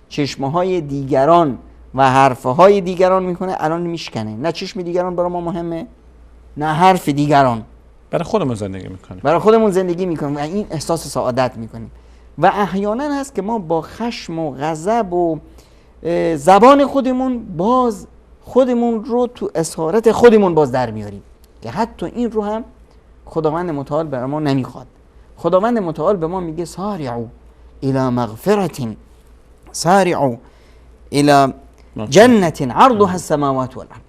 چشمهای دیگران و حرفهای دیگران میکنه. الان میشکنه، نه چشم دیگران برای ما مهمه، نه حرف دیگران، برای خودمون زندگی میکنیم، برای خودمون زندگی میکنیم و این احساس سعادت میکنیم. و احیانا هست که ما با خشم و غضب و زبان خودمون رو تو اسارت خودمون باز در میاریم، که حتی این رو هم خداوند متعال برای ما نمیخواد. خداوند متعال به ما میگه سارعوا الى مغفرت، سارعوا الى جنت عرضها السماوات والارض،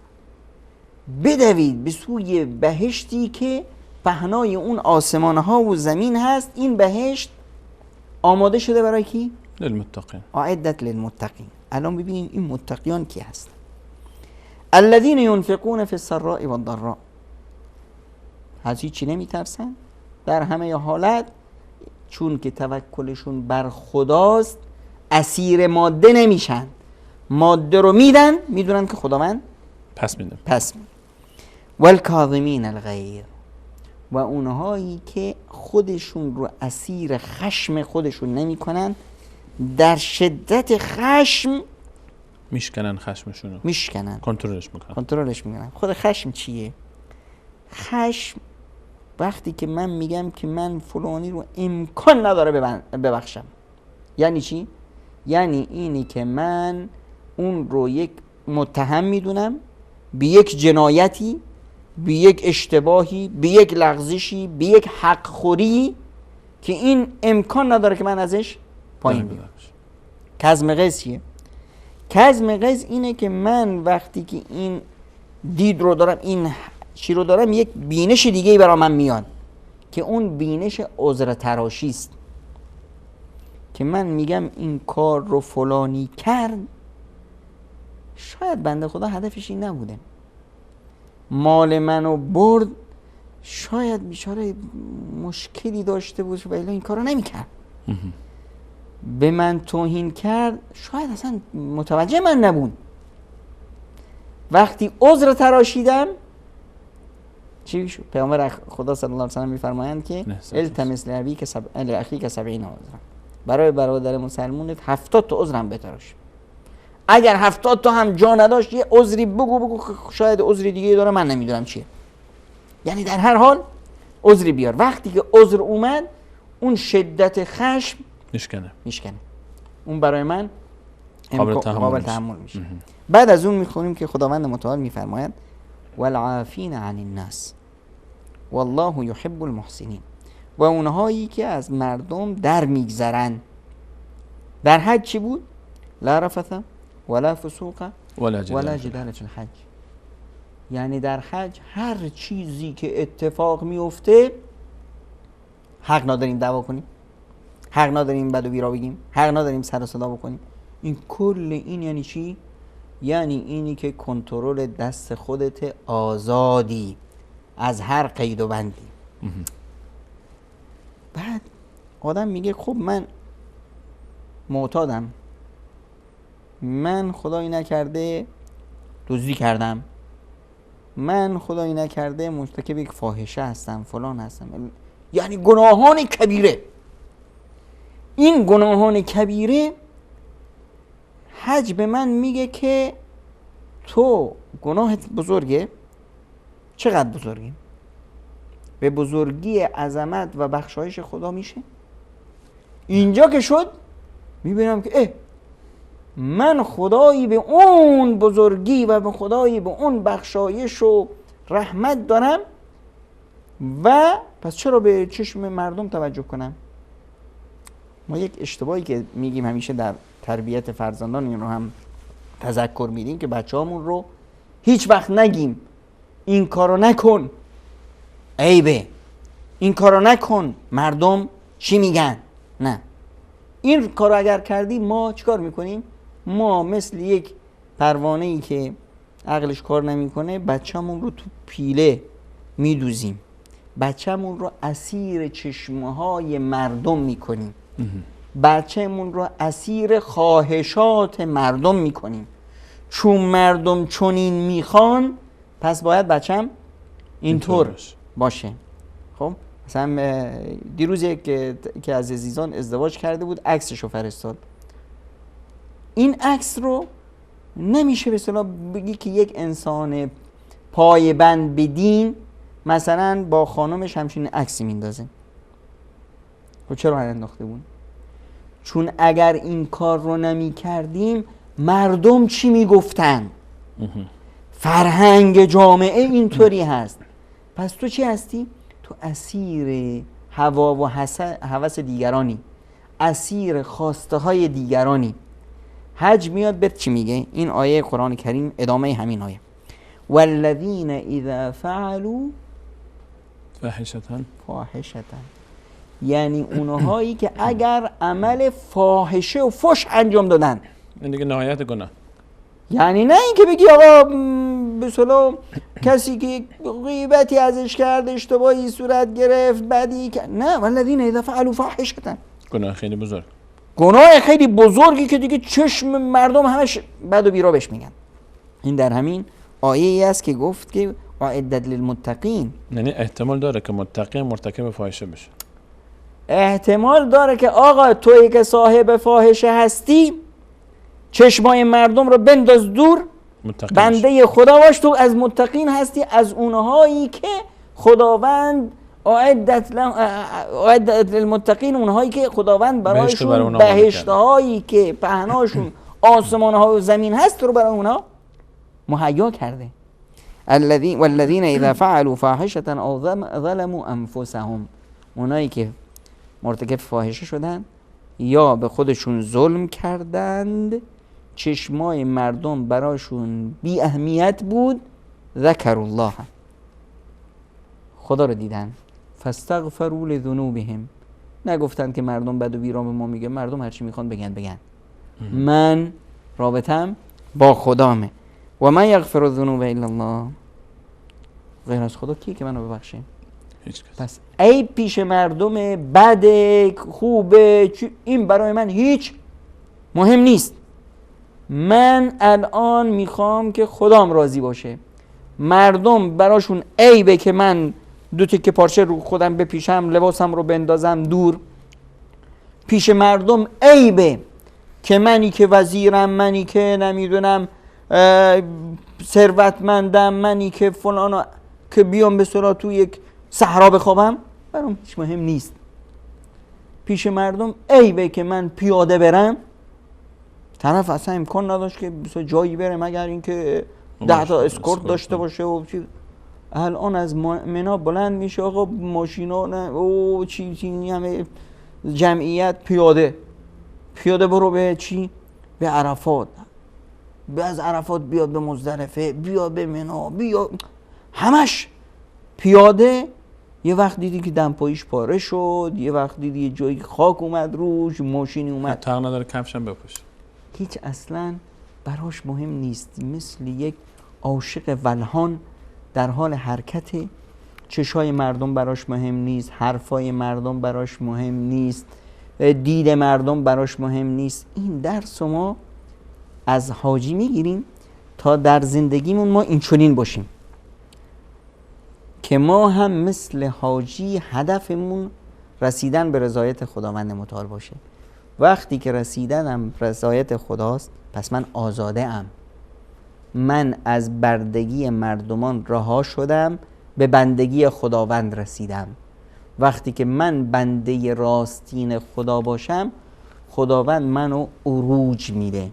بدوید به سوی بهشتی که پهنای اون آسمان ها و زمین هست. این بهشت آماده شده برای کی؟ للمتقین، اعدت للمتقین. الان ببینید این متقیان کی هست؟ الذين ينفقون في السراء والضراء، از هیچی نمیترسن در همه حالت، چون که توکلشون بر خداست اسیر ماده نمیشن. ماده رو میدن، میدونن که خداوند پس میده. والکاظمین الغیظ، و اونهایی که خودشون رو اسیر خشم خودشون نمی کنن، در شدت خشم میشکنن، خشمشون رو میشکنن، کنترلش میکنن. خود خشم چیه؟ خشم وقتی که من میگم که من فلانی رو امکان نداره ببخشم، یعنی چی؟ یعنی اینی که من اون رو یک متهم میدونم به یک جنایتی، به یک اشتباهی، به یک لغزشی، به یک حق خوری که این امکان نداره که من ازش پایین بیام. کظم غیظ چیه؟ کظم غیظ اینه که من وقتی که این دید رو دارم، این چی رو دارم، یک بینش دیگه برای من میاد که اون بینش عذر تراشی است، که من میگم این کار رو فلانی کرد، شاید بنده خدا هدفش این نبوده، مال منو برد، شاید بیچاره مشکلی داشته بود و الا این کارو نمیکرد. به من توهین کرد، شاید اصلا متوجه من نبود. وقتی عذر تراشیدم چی شد؟ پیامبر خدا صلی الله علیه و سلم میفرمایند که التمس لابیک اخیک 70 عذرا، برای برادر مسلمونت 70 تا عذر هم بتراش. اگر 70 تا هم جا نداشت، یه عذری بگو، شاید عذری دیگه داره من نمیدونم چیه. یعنی در هر حال عذری بیار. وقتی که عذر اومد، اون شدت خشم میشکنه. اون برای من قابل تحمل میشه. بعد از اون میخونیم که خداوند متعال میفرماید والعافین عن الناس والله یحب المحسنین، و اونهایی که از مردم در میگذرن. در حج چی بود؟ لا رفث ولا فسوق ولا جدال فی الحج. یعنی در حج هر چیزی که اتفاق میفته حق نداریم دعوا کنیم، حق نداریم بد و بیرا بگیم، حق نداریم سر و صدا بکنیم، این کل این یعنی چی؟ یعنی اینی که کنترل دست خودت، آزادی از هر قید و بندی. بعد آدم میگه خب من معتادم، من خدایی نکرده دزدی کردم، من خدایی نکرده مرتکب یک فاحشه هستم، فلان هستم، یعنی گناهان کبیره. این گناهان کبیره حج به من میگه که تو گناهت بزرگه. چقدر بزرگه؟ به بزرگی عظمت و بخشایش خدا میشه. اینجا که شد میبینم که من خدایی به اون بزرگی و به خدایی به اون بخشایش و رحمت دارم و پس چرا به چشم مردم توجه کنم؟ ما یک اشتباهی که میگیم همیشه در تربیت فرزندان، این رو هم تذکر میدیم که بچه‌هامون رو هیچ وقت نگیم این کارو نکن عیبه، این کارو نکن مردم چی میگن. نه، این کارو اگر کردی ما چیکار میکنیم؟ ما مثل یک پروانه‌ای که عقلش کار نمیکنه بچه‌مون رو تو پیله میدوزیم، بچه‌مون رو اسیر چشمه‌های مردم میکنیم، بچه‌مون رو اسیر خواهشات مردم میکنیم. چون مردم چنین میخوان پس باید بچه‌م اینطور باشه. خب مثلا دیروز که از عزیزان ازدواج کرده بود عکسشو فرستاد. این عکس رو نمیشه به اصطلاح بگی که یک انسان پایبند به دین مثلا با خانمش همچین عکسی میندازه. خب چرا انداخته بود؟ چون اگر این کار رو نمی کردیم مردم چی میگفتن؟ فرهنگ جامعه اینطوری هست. پس تو چی هستی؟ تو اسیر هوا و هوس دیگرانی، اسیر خواسته های دیگرانی. حج میاد به چی میگه؟ این آیه قرآن کریم ادامه همین آیه، والذین اذا فعلوا فاحشة، یعنی اونهایی که اگر عمل فاحشه و فحش انجام دادن، این دیگه نهایت گناه. یعنی نه اینکه بگی آقا به اصطلاح کسی که غیبتی ازش کرد، اشتباهی صورت گرفت، بدی که نه، والذین اذا فعلوا فاحشة، گناه خیلی بزرگ، گناه خیلی بزرگی که دیگه چشم مردم همش بد و بیرا بهش میگن. این در همین آیه ای است که گفت که اعدت للمتقین، یعنی احتمال داره که متقی مرتکب فاحشه بشه. احتمال داره که آقا تویی که صاحب فاحشه هستی چشمای مردم رو بنداز دور، بنده خدا باش، تو از متقین هستی، از اونهایی که خداوند اعدت للمتقین، اونهایی که خداوند برایشون بهشتهایی که پهناشون آسمان ها و زمین هست رو برای اونها مهیا کرده. والذین اذا فعلوا فاحشة او ظلموا انفسهم، اونایی که مرتکب فاحشه شدن یا به خودشون ظلم کردند، چشمای مردم براشون بی اهمیت بود، ذکروا الله، خدا رو دیدن، فاستغفروا لذنوبهم، نگفتن که مردم بد و بیرا به ما میگه، مردم هرچی میخوان بگن من رابطم با خدامه. و من یغفر الذنوب الا الله، غیر از خدا کی که منو ببخشه؟ هیچ کس. پس ای پیش مردم بد خوبه این برای من هیچ مهم نیست. من الان میخوام که خدام راضی باشه. مردم براشون عیبه که من دو تکه پارچه رو خودم بپیشم، لباسم رو بندازم دور. پیش مردم عیبه که منی که وزیرم، منی که نمیدونم ثروتمندم، منی که فلانا، که بیام به صورت تو یک صحرا بخوابم، برام هیچ مهم نیست. پیش مردم عیبه که من پیاده برم، طرف اصلا امکان نداشت که جایی بره مگر اینکه 10 تا اسکورت داشته باشه و چی. الان از منا بلند میشه آقا، ماشینا او چی همه جمعیت پیاده برو به چی؟ به عرفات، از عرفات بیاد به مزدلفه، بیا به منا، بیا همش پیاده. یه وقت دیدی که دمپاییش پاره شد، یه وقت دیدی یه جایی خاک اومد روش، ماشینی اومد، حق نداره کفشم بپوشه، هیچ اصلا براش مهم نیست، مثل یک عاشق ولهان در حال حرکته. چشای مردم براش مهم نیست، حرفای مردم براش مهم نیست، دید مردم براش مهم نیست. این درس ما از حاجی میگیریم تا در زندگیمون ما اینچنین باشیم که ما هم مثل حاجی هدفمون رسیدن به رضایت خداوند متعال باشه. وقتی که رسیدنم رضایت خداست، پس من آزاده ام، من از بردگی مردمان رها شدم، به بندگی خداوند رسیدم. وقتی که من بنده راستین خدا باشم، خداوند منو عروج میده.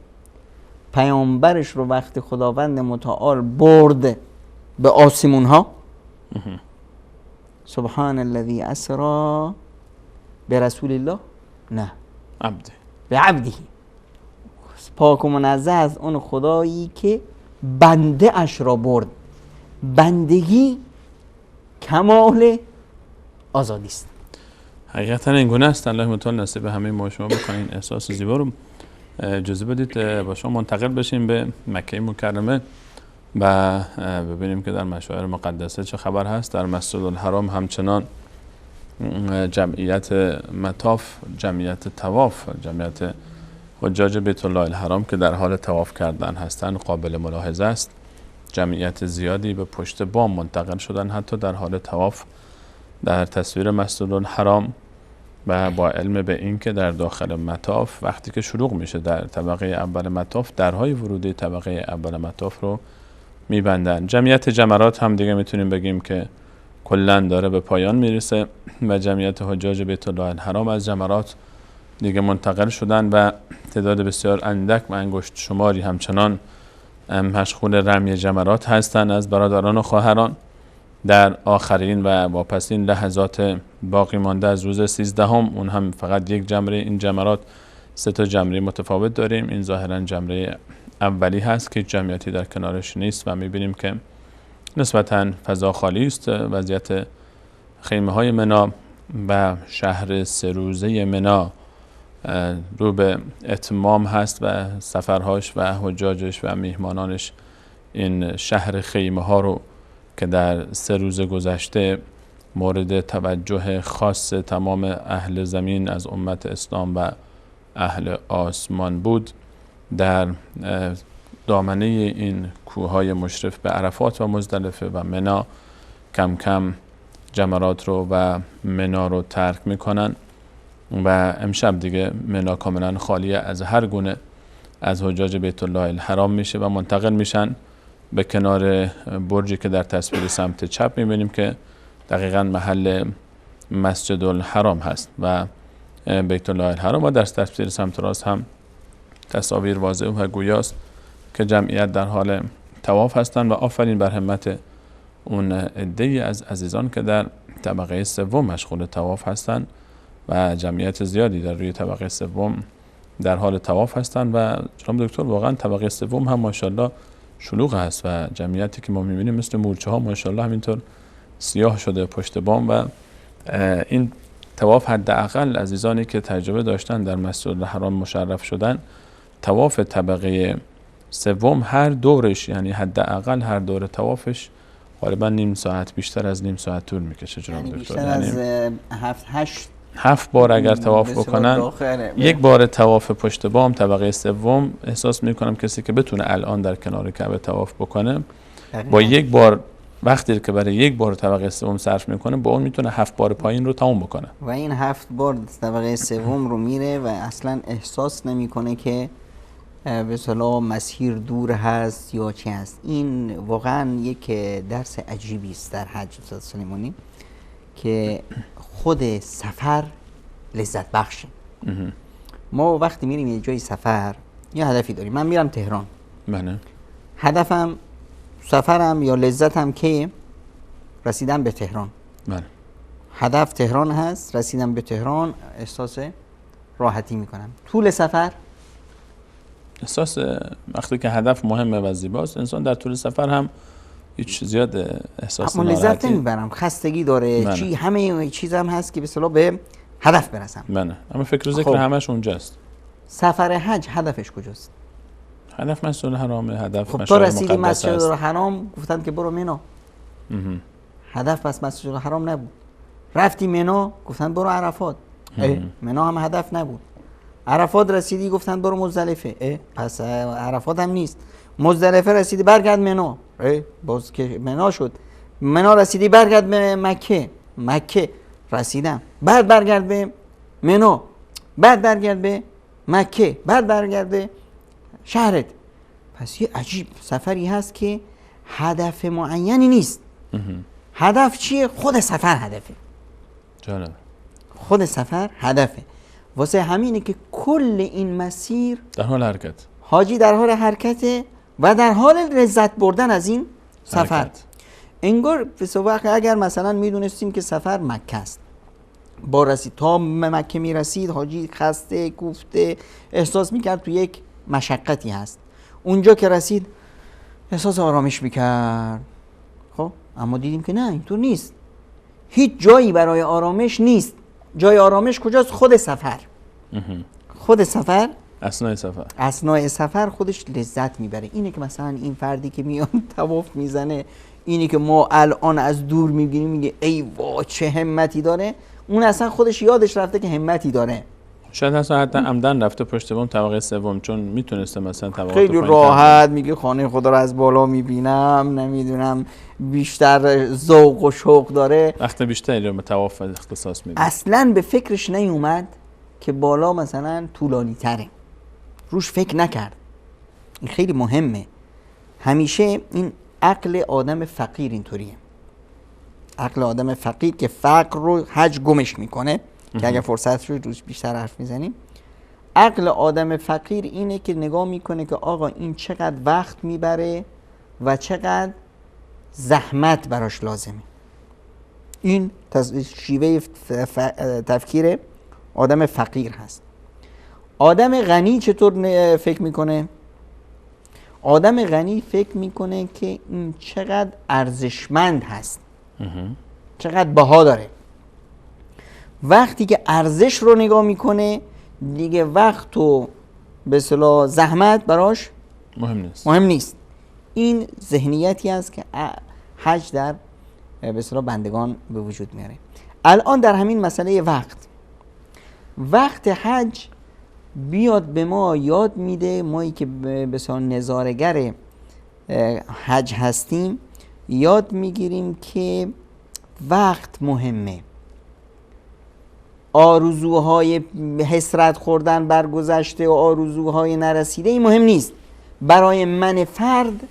پیامبرش رو وقتی خداوند متعال برد به آسمون ها، سبحان الذی اسری برسول الله، نه عبده، به عبده، پاک و منزه از اون خدایی که بنده اش را برد. بندگی کمال آزادی است. حقیقتا این گونه است. الله متعال نصیب همه ما شما بکنین. احساس زیبا رو اجازه بدید با شما منتقل بشیم به مکه مکرمه و ببینیم که در مشاعر مقدسه چه خبر هست. در مسجد الحرام همچنان جمعیت مطاف، جمعیت طواف، جمعیت حجاج بیت الله الحرام که در حال طواف کردن هستند قابل ملاحظه است. جمعیت زیادی به پشت بام منتقل شدن، حتی در حال طواف در تصویر مسجد الحرام، و با علم به این که در داخل مطاف وقتی که شروع میشه در طبقه اول مطاف، درهای ورودی طبقه اول مطاف رو میبندن. جمعیت جمرات هم دیگه میتونیم بگیم که کلا داره به پایان میرسه و جمعیت حجاج بیت الله الحرام از جمرات دیگه منتقل شدن و تعداد بسیار اندک و انگشت شماری همچنان مشغول رمی جمرات هستند از برادران و خواهران. در آخرین و واپسین لحظات باقی مانده از روز 13 اون هم فقط یک جمره، این جمرات 3 تا جمره متفاوت داریم. این ظاهرا جمره اولی هست که جمعیتی در کنارش نیست و میبینیم که نسبتا فضا خالی است. وضعیت خیمه های منی و شهر 3 روزه منی رو به اتمام هست و سفرهاش و حجاجش و میهمانانش این شهر خیمه ها رو که در 3 روز گذشته مورد توجه خاص تمام اهل زمین از امت اسلام و اهل آسمان بود، در دامنه این کوههای مشرف به عرفات و مزدلفه و منی کم کم جمرات رو و منی رو ترک میکنن و امشب دیگه منی کاملا خالی از هر گونه از حجاج بیت الله الحرام میشه و منتقل میشن به کنار برجی که در تصویر سمت چپ میبینیم که دقیقا محل مسجد الحرام هست و بیت الله الحرام، و در تصویر سمت راست هم تصاویر واضح و گویاست که جمعیت در حال طواف هستند و آفرین بر همت اون عده‌ای از عزیزان که در طبقه 3 مشغول طواف هستند و جمعیت زیادی در روی طبقه 3 در حال طواف هستند و جناب دکتر واقعا طبقه 3 هم ماشاءالله شلوغ هست و جمعیتی که ما می‌بینیم مثل مورچه ها ماشاءالله همینطور سیاه شده پشت بام. و این طواف حداقل عزیزانی که تجربه داشتن در مسجد الحرام مشرف شدن، طواف طبقه 3 هر دورش، یعنی حداقل هر دور طوافش غالبا نیم ساعت، بیشتر از نیم ساعت طول میکشه جناب دکتر. بیشتر از 7 بار اگر طواف بکنن، یک بار طواف پشت بام طبقه 3 احساس میکنم کسی که بتونه الان در کنار کعبه طواف بکنه با یک بار، وقتی که برای یک بار طبقه 3 صرف میکنه با اون میتونه 7 بار پایین رو تموم بکنه و این 7 بار طبقه 3 رو میره و اصلا احساس نمیکنه که به اصطلاح مسیر دور هست یا چی هست. این واقعا یک درس عجیبی است در حج استاد سلیمانی که خود سفر لذت بخشه. ما وقتی میریم یه جای سفر یه هدفی داریم. من میرم تهران، بله، هدفم سفرم یا لذتم که رسیدم به تهران، بله، هدف تهران هست، رسیدم به تهران احساس راحتی میکنم. طول سفر احساس وقتی که هدف مهمه و زیباست، انسان در طول سفر هم هیچ زیاد احساس لذت ناراحتی نمیبرم، خستگی داره، بله. چی همه چیزم هست که به اصطلاح به هدف برسم. بله، اما فکر و ذکر همش اونجاست. سفر حج هدفش کجاست؟ هدف مسجد الحرام، هدف خب تو مشاعر رسیدی مقدس مسجد است. الحرام گفتن که برو منا. هدف بس مسجد الحرام نبود. رفتی منا گفتن برو عرفات. منا هم هدف نبود. عرفات رسیدی گفتن برو مزدلفه. پس عرفات هم نیست. مزدلفه رسیدی برگرد منا. باز که منا شد. منا رسیدی برگرد به مکه. مکه رسیدم بعد برگرد به منا، بعد برگرد به مکه، بعد برگرد به شهرت. پس یه عجیب سفری هست که هدف معینی نیست. هدف چیه؟ خود سفر هدفه. جالب. خود سفر هدفه. واسه همینه که کل این مسیر در حال حرکت، حاجی در حال حرکته و در حال لذت بردن از این سفر. حرکت. انگار به اگر مثلا میدونستیم که سفر مکه است، با رسید تا مکه میرسید حاجی خسته کوفته احساس میکرد تو یک مشقتی هست. اونجا که رسید احساس آرامش میکرد. خب اما دیدیم که نه، اینطور نیست. هیچ جایی برای آرامش نیست. جای آرامش کجاست؟ خود سفر. خود سفر، اثناء سفر خودش لذت میبره. اینه که مثلا این فردی که میاد طواف میزنه، اینی که ما الان از دور میبینیم میگه ای وا چه همتی داره، اون اصلا خودش یادش رفته که همتی داره. شاید اصلا حتی عمدن رفته پشت بوم طبقه سوم، چون میتونسته مثلا طبقات خیلی راحت میگه خانه خدا رو از بالا میبینم، نمیدونم بیشتر ذوق و شوق داره، وقت بیشتری رو به طواف اختصاص میده. اصلا به فکرش نیومد که بالا مثلا طولانی تره، روش فکر نکرد. این خیلی مهمه. همیشه این عقل آدم فقیر اینطوریه. عقل آدم فقیر که فقر رو حج گمش میکنه، که اگر فرصت شد روش بیشتر حرف میزنیم. عقل آدم فقیر اینه که نگاه میکنه که آقا این چقدر وقت میبره و چقدر زحمت براش لازمه. این شیوه تفکیر آدم فقیر هست. آدم غنی چطور فکر میکنه؟ آدم غنی فکر میکنه که این چقدر ارزشمند هست، چقدر بها داره. وقتی که ارزش رو نگاه میکنه دیگه وقت و به اصطلاح زحمت براش مهم نیست. این ذهنیتی است که حج در به اصطلاح بندگان به وجود میاره. الان در همین مسئله وقت حج بیاد به ما یاد میده، مایی که به اصطلاح نظاره‌گر حج هستیم یاد میگیریم که وقت مهمه. آرزوهای حسرت خوردن بر گذشته و آرزوهای نرسیده این مهم نیست. برای من فرد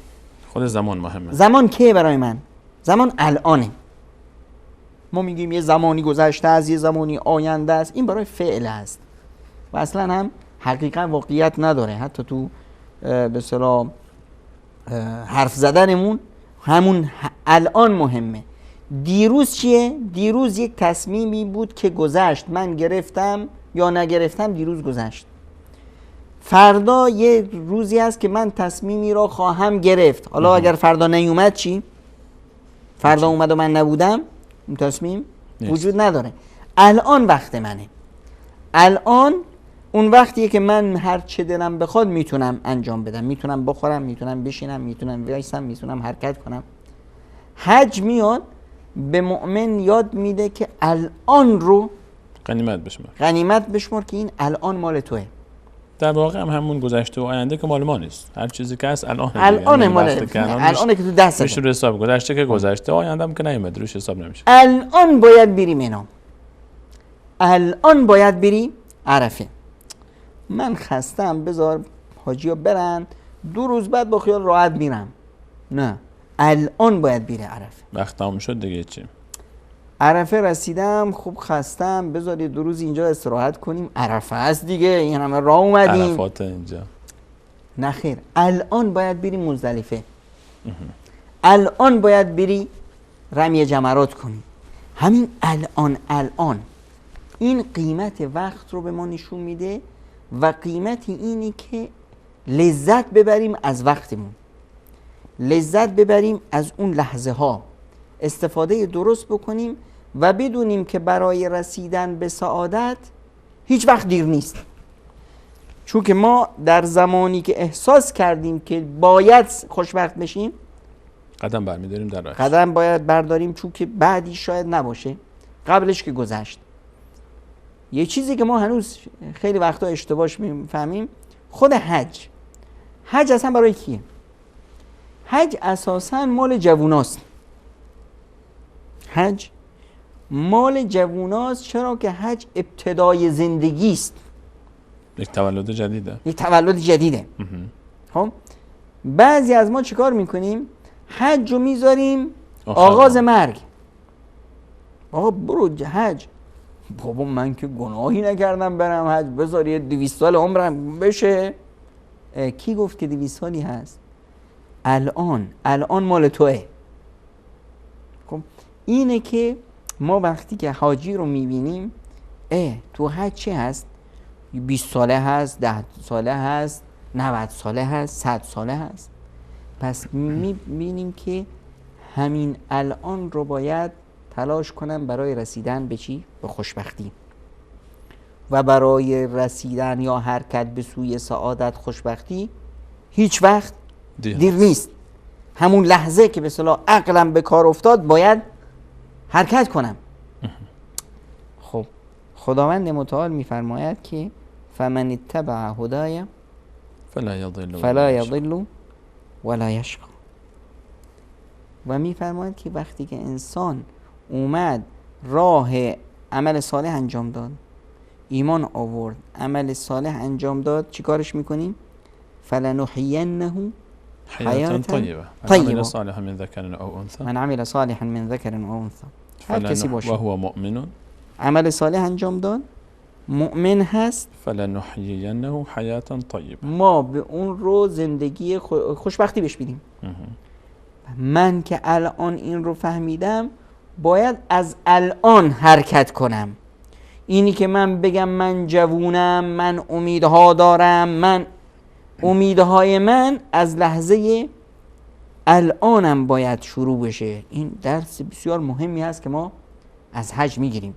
خود زمان مهمه. زمان که برای من زمان الانه. ما میگیم یه زمانی گذشته از یه زمانی آینده است، این برای فعل است و اصلا هم حقیقت واقعیت نداره. حتی تو به اصطلاح حرف زدنمون همون الان مهمه. دیروز چیه؟ دیروز یک تصمیمی بود که گذشت، من گرفتم یا نگرفتم دیروز گذشت. فردا یه روزی است که من تصمیمی را خواهم گرفت. حالا اگر فردا نیومد چی؟ فردا اومد و من نبودم، این تصمیم وجود نداره. الان وقت منه. الان اون وقتیه که من هر چه دلم بخواد میتونم انجام بدم، میتونم بخورم، میتونم بشینم، میتونم وایسم، میتونم حرکت کنم. حج میاد به مؤمن یاد میده که الان رو غنیمت بشمار که این الان مال توه. در واقع هم همون گذشته و آینده که مال ما نیست. هر چیزی که هست الان الانه که تو دسته میشه رو حساب گذشته که گذشته، آینده هم که نیومد روش حساب نمیشه. الان باید بری منا، الان باید بری عرفه. من خستم بذار حاجی ها برن 2 روز بعد با خیال راحت میرم. نه، الان باید بری عرفه. وقت تمام شد دیگه چی؟ عرفه رسیدم، خوب خستم، بذار 2 روز اینجا استراحت کنیم. عرفه است دیگه، این همه راه اومدیم. عرفات اینجا. نه خیر، الان باید بری مزدلفه. الان باید بری رمی جمرات کنی. همین الان این قیمت وقت رو به ما نشون میده و قیمت اینی که لذت ببریم از وقتمون، لذت ببریم از اون لحظه ها، استفاده درست بکنیم و بدونیم که برای رسیدن به سعادت هیچ وقت دیر نیست. چون که ما در زمانی که احساس کردیم که باید خوشبخت بشیم قدم برمی‌داریم در راهش. قدم باید برداریم، چون که بعدی شاید نباشه، قبلش که گذشت. یه چیزی که ما هنوز خیلی وقتا اشتباهش میفهمیم، خود حج اصلا برای کیه؟ حج اساسا مال جووناست. حج مال جووناست. چرا که حج ابتدای زندگی است، یک تولد جدیده. یک تولد جدیده. خب بعضی از ما چیکار میکنیم؟ حج رو میذاریم آغاز مرگ. آقا برو حج. بابا من که گناهی نکردم برم حج، بذار یه 200 سال عمرم بشه. کی گفت که 200 سالی هست؟ الان مال توئه. خب اینه که ما وقتی که حاجی رو میبینیم، تو حج چه هست؟ 20 ساله هست، 10 ساله هست، 90 ساله هست، 100 ساله هست. پس میبینیم که همین الان رو باید تلاش کنم برای رسیدن به چی؟ به خوشبختی. و برای رسیدن یا حرکت به سوی سعادت، خوشبختی هیچ وقت دیر نیست. همون لحظه که به اصطلاح عقلم به کار افتاد باید حرکت کنم. خب خداوند متعال میفرماید که فمن اتبع هدای فلا یضل ولا یشقی. و میفرماید که وقتی که انسان اومد راه عمل صالح انجام داد، ایمان آورد، عمل صالح انجام داد، چی کارش میکنیم؟ فلنحینه حیاتا طیبه من عمل صالحا من ذکر او انثی. هر کسی باشه و هو مؤمن، عمل صالح انجام داد، مؤمن هست، فلنحینه حیاتا طیبه، ما به اون رو زندگی خوشبختی بهش بدیم. من که الان این رو فهمیدم، باید از الان حرکت کنم. اینی که من بگم من جوونم، من امیدها دارم، من امیدهای من از لحظه الانم باید شروع بشه. این درس بسیار مهمی هست که ما از حج میگیریم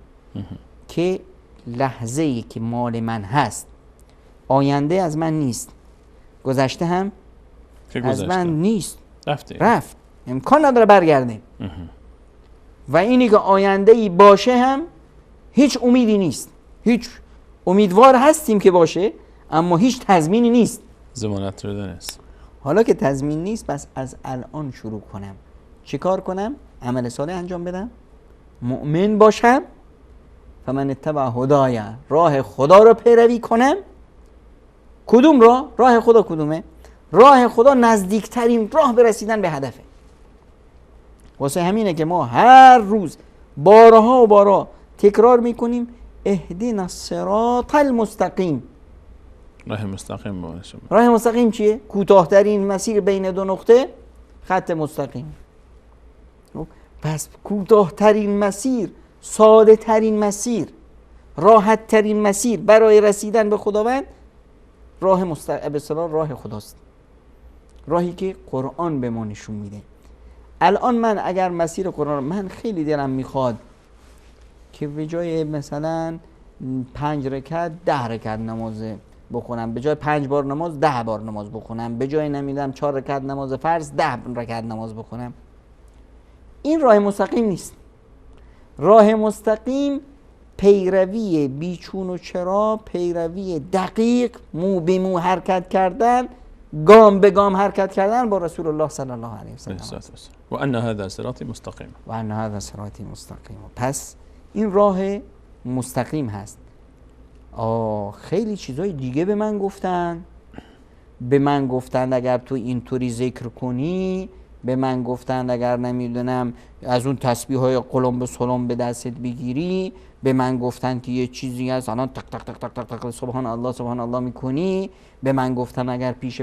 که لحظه ای که مال من هست، آینده از من نیست، گذشته هم از من نیست، رفت، امکان نداره برگرده. و اینی که آینده ای باشه هم هیچ امیدی نیست. هیچ امیدوار هستیم که باشه، اما هیچ تضمینی نیست، ضمانت داده نیست. حالا که تضمین نیست، پس از الان شروع کنم. چه کار کنم؟ عمل صالح انجام بدم، مؤمن باشم، فمن اتبع هدای، راه خدا رو پیروی کنم. کدوم راه؟ راه خدا کدومه؟ راه خدا نزدیکترین راه به رسیدن به هدفه. واسه همینه که ما هر روز بارها و بارها تکرار میکنیم اهدنا الصراط المستقیم. راه مستقیم باشه. راه مستقیم چیه؟ کوتاه‌ترین مسیر بین دو نقطه، خط مستقیم. پس کوتاه‌ترین مسیر، ساده ترین مسیر، راحت ترین مسیر برای رسیدن به خداوند راه راه خداست. راهی که قرآن به ما نشون میده. الان من اگر مسیر قرآن، من خیلی دلم میخواد که به جای مثلا 5 رکعت 10 رکعت نماز بخونم، به جای 5 بار نماز 10 بار نماز بخونم، به جای نمیدونم 4 رکعت نماز فرض 10 رکعت نماز بخونم. این راه مستقیم نیست. راه مستقیم پیروی بیچون و چرا، پیروی دقیق، مو به مو حرکت کردن، گام به گام حرکت کردن با رسول الله صلی الله علیه و سلم. و ان هذا صراطی مستقیم، و ان هذا صراطی مستقیم. پس این راه مستقیم هست. خیلی چیزای دیگه به من گفتن اگر تو اینطوری ذکر کنی، به من گفتن اگر نمیدونم از اون تسبیح های قلم به سلم به دستت بگیری، به من گفتن که یه چیزی هست الان تک تک تک تک تک تک سبحان الله سبحان الله میکنی، به من گفتن اگر پیش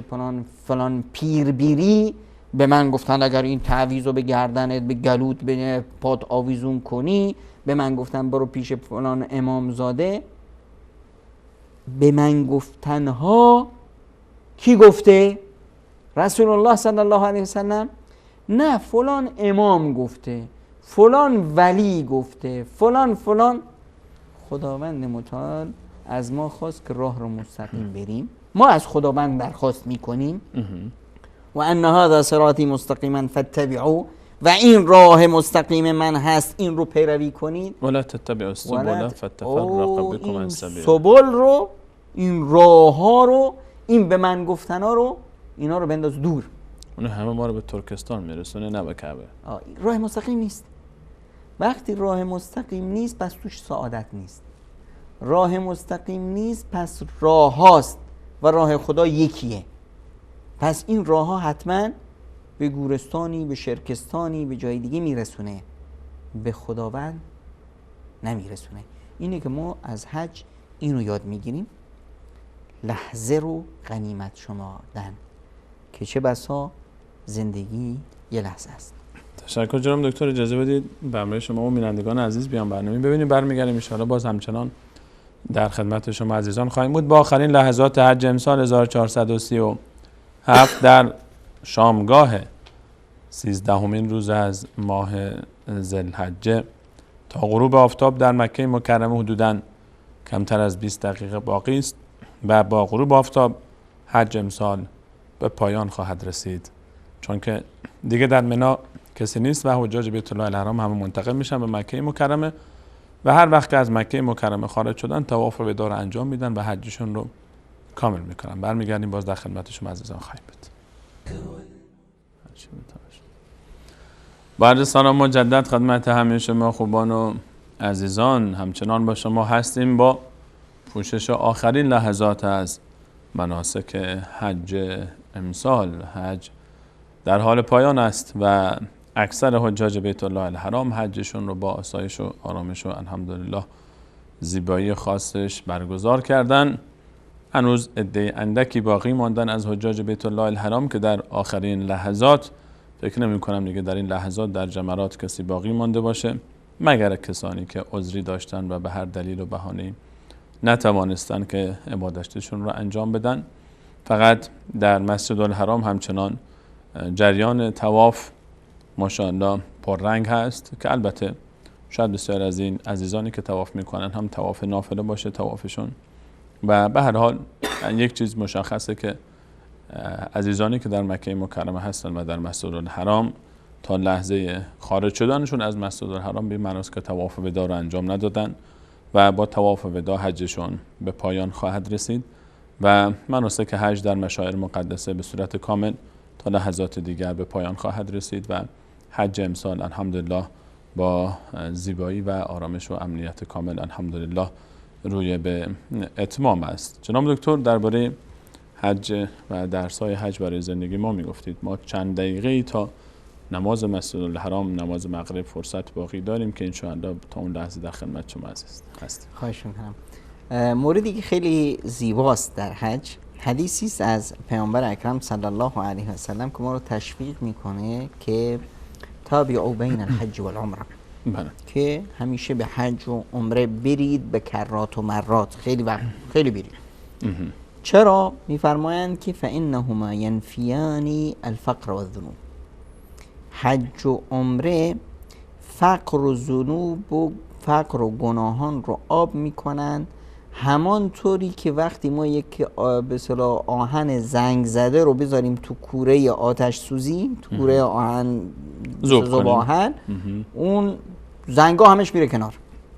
فلان پیر بیری، به من گفتن اگر این تعویض رو به گردنت به گلوت به پات آویزون کنی، به من گفتن برو پیش فلان امامزاده. به من گفتن ها کی گفته؟ رسول الله صلی الله علیه وسلم؟ نه، فلان امام گفته، فلان ولی گفته، فلان. خداوند متعال از ما خواست که راه رو مستقیم بریم ما از خداوند درخواست میکنیم و ان هذا صراطی مستقیما فاتبعوا، و این راه مستقیم من هست، این رو پیروی کنید. ولا تتبعوا السبل فتفرق بكم عن سبیله. سبل رو، این راه ها رو، این به من گفتن ها رو، اینا رو بنداز دور. اون همه ما رو به ترکستان میرسونه، نه به کعبه. راه مستقیم نیست. وقتی راه مستقیم نیست پس توش سعادت نیست. راه مستقیم نیست پس راه هاست و راه خدا یکیه. پس این راه ها حتما به گورستانی، به شرکستانی، به جای دیگه میرسونه، به خداوند نمیرسونه. اینه که ما از حج اینو یاد میگیریم، لحظه رو غنیمت شمردن، که چه بسا زندگی یه لحظه است. تشکر جناب دکتر. اجازه بدید برنامه شما و بینندگان عزیز بیان برنامه ببینیم، برمیگردیم ان شاءالله باز همچنان در خدمت شما عزیزان خواهیم بود با آخرین لحظات حج امسال 1437 در شامگاه 13مین روز از ماه ذوالحجه. تا غروب آفتاب در مکه مکرمه حدوداً کمتر از 20 دقیقه باقی است و با غروب آفتاب حج امسال به پایان خواهد رسید، چون که دیگه در منی کسی نیست و حجاج بیت الله الحرام همه منتقل میشن به مکه مکرمه و هر وقت که از مکه مکرمه خارج شدن طواف وداع رو انجام میدن و حجشون رو کامل میکنن. برمیگردیم باز در خدمت شما عزیزان خواهیم بود. بعد سلام مجدد خدمت همه شما خوبان و عزیزان، همچنان با شما هستیم با پوشش آخرین لحظات از مناسک حج امسال. حج در حال پایان است و اکثر حجاج بیت الله الحرام حجشون رو با آسایش و آرامش و الحمدلله زیبایی خاصش برگزار کردن. هنوز عده اندکی باقی ماندن از حجاج بیت الله الحرام که در آخرین لحظات، فکر نمی کنم دیگه در این لحظات در جمرات کسی باقی مانده باشه مگر کسانی که عذری داشتن و به هر دلیل و بهانه‌ای نتوانستن که عبادتشون رو انجام بدن. فقط در مسجد الحرام همچنان جریان طواف ماشاءالله پررنگ هست که البته شاید بسیار از این عزیزانی که طواف میکنن هم طواف نافله باشه طوافشون، و به هر حال یک چیز مشخصه که عزیزانی که در مکه مکرمه هستن و در مسجد الحرام تا لحظه خارج شدنشون از مسجد الحرام به مناسک طواف وداع رو انجام ندادن و با طواف وداع حجشون به پایان خواهد رسید و مناسک حج در مشاعر مقدسه به صورت کامل تا لحظات دیگر به پایان خواهد رسید و حج امسال الحمدلله با زیبایی و آرامش و امنیت کامل الحمدلله روی به اتمام است. جناب دکتر درباره حج و درس‌های حج برای زندگی ما میگفتید. ما چند دقیقه تا نماز مسجد الحرام، نماز مغرب فرصت باقی داریم که انشاءالله تا اون لحظه در خدمت شما عزیز هستیم. خواهش می‌کنم. موردی که خیلی زیباست در حج، حدیثی است از پیامبر اکرم صلی الله علیه و سلم که ما رو تشویق میکنه که تابعوا بین الحج والعمره، که همیشه به حج و عمره برید به کرات و مرات، خیلی وقت خیلی برید. چرا؟ میفرمایند که فانهما ینفیان الفقر والذنوب. حج و عمره فقر و ذنوب و فقر و گناهان رو آب میکنن، همان طوری که وقتی ما یک به اصطلاح آهن زنگ زده رو بذاریم تو کوره آتش سوزی، تو کوره آهن ذوب آهن، اون زنگا همش میره کنار.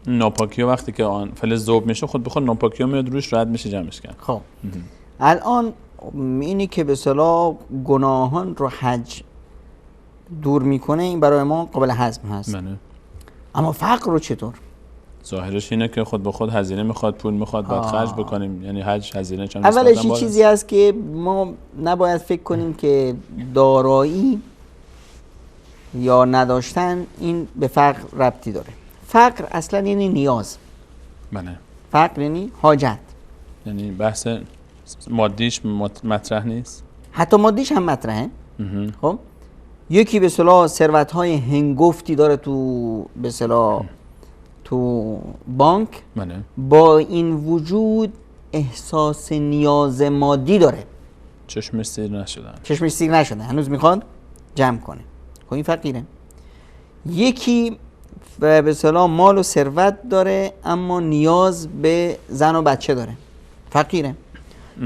ناپاکی وقتی که آن فلز ذوب میشه خود به خود ناپاکی میاد روش، رد میشه جمعش کرد. خب الان اینی که به اصطلاح گناهان رو حج دور میکنه، این برای ما قابل هضم هست. اما فقر رو چطور؟ ظاهرش اینه که خود به خود هزینه میخواد، پول میخواد، باید خرج بکنیم. یعنی حج هزینه چند اولش این چیزی هست که ما نباید فکر کنیم که دارایی یا نداشتن این به فقر ربطی داره. فقر اصلا یعنی نیاز. بله. فقر یعنی حاجت. یعنی بحث مادیش مطرح نیست. حتی مادیش هم مطرحه. خب یکی به اصطلاح ثروت‌های هنگفتی داره تو به اصطلاح تو بانک، با این وجود احساس نیاز مادی داره، چشمش سیر نشده، هنوز میخواد جمع کنه. خب این فقیره. یکی به اصطلاح مال و ثروت داره اما نیاز به زن و بچه داره، فقیره.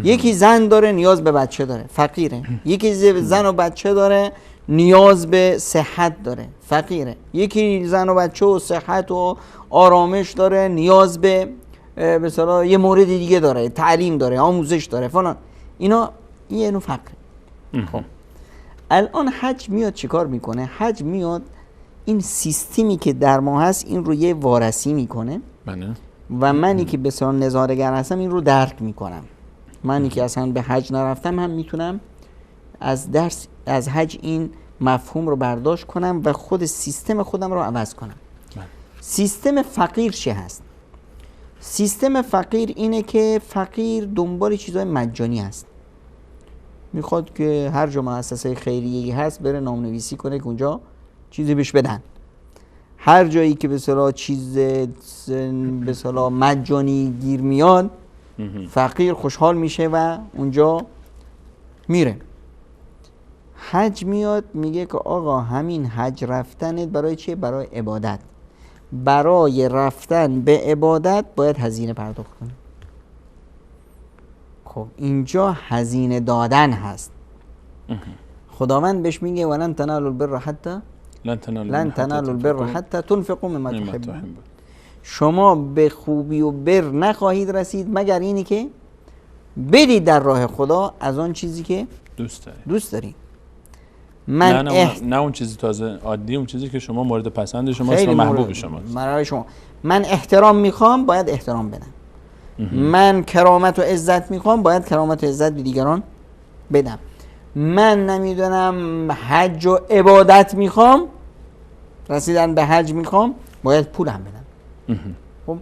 یکی زن داره نیاز به بچه داره، فقیره. یکی زن و بچه داره نیاز به صحت داره، فقیره. یکی زن و بچه و صحت و آرامش داره نیاز به مثلا یه مورد دیگه داره، تعلیم داره، آموزش داره فلان. اینا یه نوع فقره. خب الان حج میاد چیکار میکنه؟ حج میاد این سیستمی که در ما هست این رو یه وارسی میکنه و منی که بسیار نظاره‌گر هستم این رو درک میکنم. منی که اصلا به حج نرفتم هم میتونم از حج این مفهوم رو برداشت کنم و خود سیستم خودم رو عوض کنم. سیستم فقیر چی هست؟ سیستم فقیر اینه که فقیر دنبال چیزهای مجانی هست، میخواد که هر جا مؤسسه خیریه‌ای هست بره نامنویسی کنه که اونجا چیزی بهش بدن. هر جایی که به اصطلاح چیز به اصطلاح مجانی گیر میاد فقیر خوشحال میشه و اونجا میره. حج میاد میگه که آقا همین حج رفتنت برای چیه؟ برای عبادت. برای رفتن به عبادت باید هزینه پرداخت کنی. خب اینجا هزینه دادن هست. خداوند بهش میگه ولن تنالوا البر حتی لن تنالوا البر حتی تنفقوا مما تحبون. شما به خوبی و بر نخواهید رسید مگر اینی که بدید در راه خدا از آن چیزی که دوست دارید. نه اون چیزی تازه عادی، اون چیزی که شما مورد پسند شماست و محبوب شماست. برای شما من احترام میخوام باید احترام بدم. من کرامت و عزت میخوام باید کرامت و عزت به دیگران بدم. من نمیدونم حج و عبادت میخوام، رسیدن به حج میخوام، باید پولم بدم. خب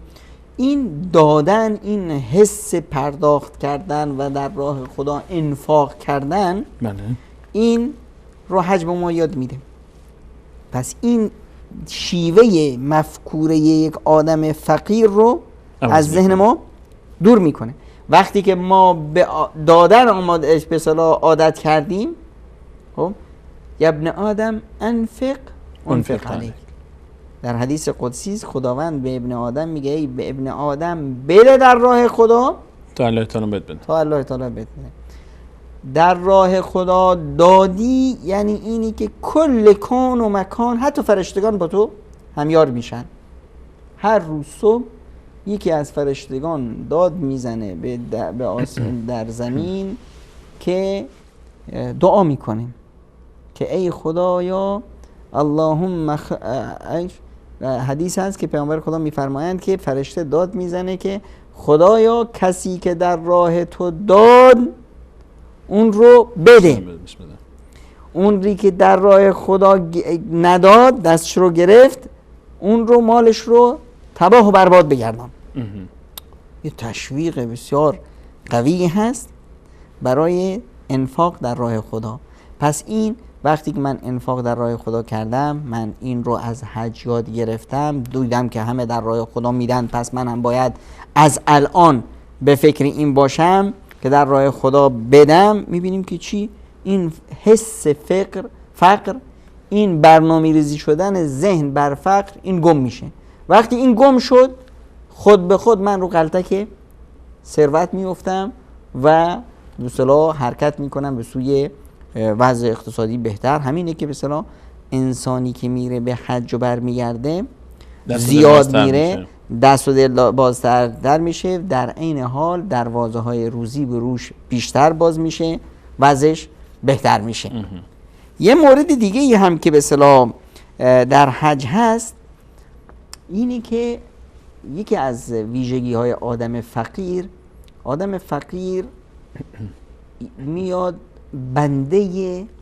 این دادن، این حس پرداخت کردن و در راه خدا انفاق کردن، این رو حج به ما یاد میده. پس این شیوه مفکوره یک آدم فقیر رو از ذهن ما دور میکنه. وقتی که ما به دادن به اصطلاح عادت کردیم، خب یا ابن آدم انفق علیک. در حدیث قدسی خداوند به ابن آدم میگه ای به ابن آدم بده در راه خدا تا الله تعالی بده. در راه خدا دادی یعنی اینی که کل کون و مکان، حتی فرشتگان با تو همیار میشن. هر روز صبح یکی از فرشتگان داد میزنه به آسمان در زمین که دعا میکنه که ای خدایا اللهم حدیث هست که پیامبر خدا میفرمایند که فرشته داد میزنه که خدایا کسی که در راه تو داد اون رو بده، اون که در راه خدا نداد دستش رو گرفت اون رو مالش رو تباه و برباد بگردان. یه تشویق بسیار قوی هست برای انفاق در راه خدا. پس این وقتی که من انفاق در راه خدا کردم، من این رو از حج یاد گرفتم، دیدم که همه در راه خدا میدن، پس من هم باید از الان به فکر این باشم که در راه خدا بدم. میبینیم که چی؟ این حس فقر، این برنامه ریزی شدن ذهن بر فقر، این گم میشه. وقتی این گم شد خود به خود من رو غلطک ثروت میافتم و به اصطلاح حرکت میکنم به سوی وضع اقتصادی بهتر. همینه که به اصطلاح انسانی که میره به حج و برمیگرده زیاد میره، دست و دل بازتر در میشه، در عین حال دروازه های روزی به روش بیشتر باز میشه، وضعش بهتر میشه. یه مورد دیگه ای هم که به اصطلاح در حج هست اینی که یکی از ویژگی های آدم فقیر میاد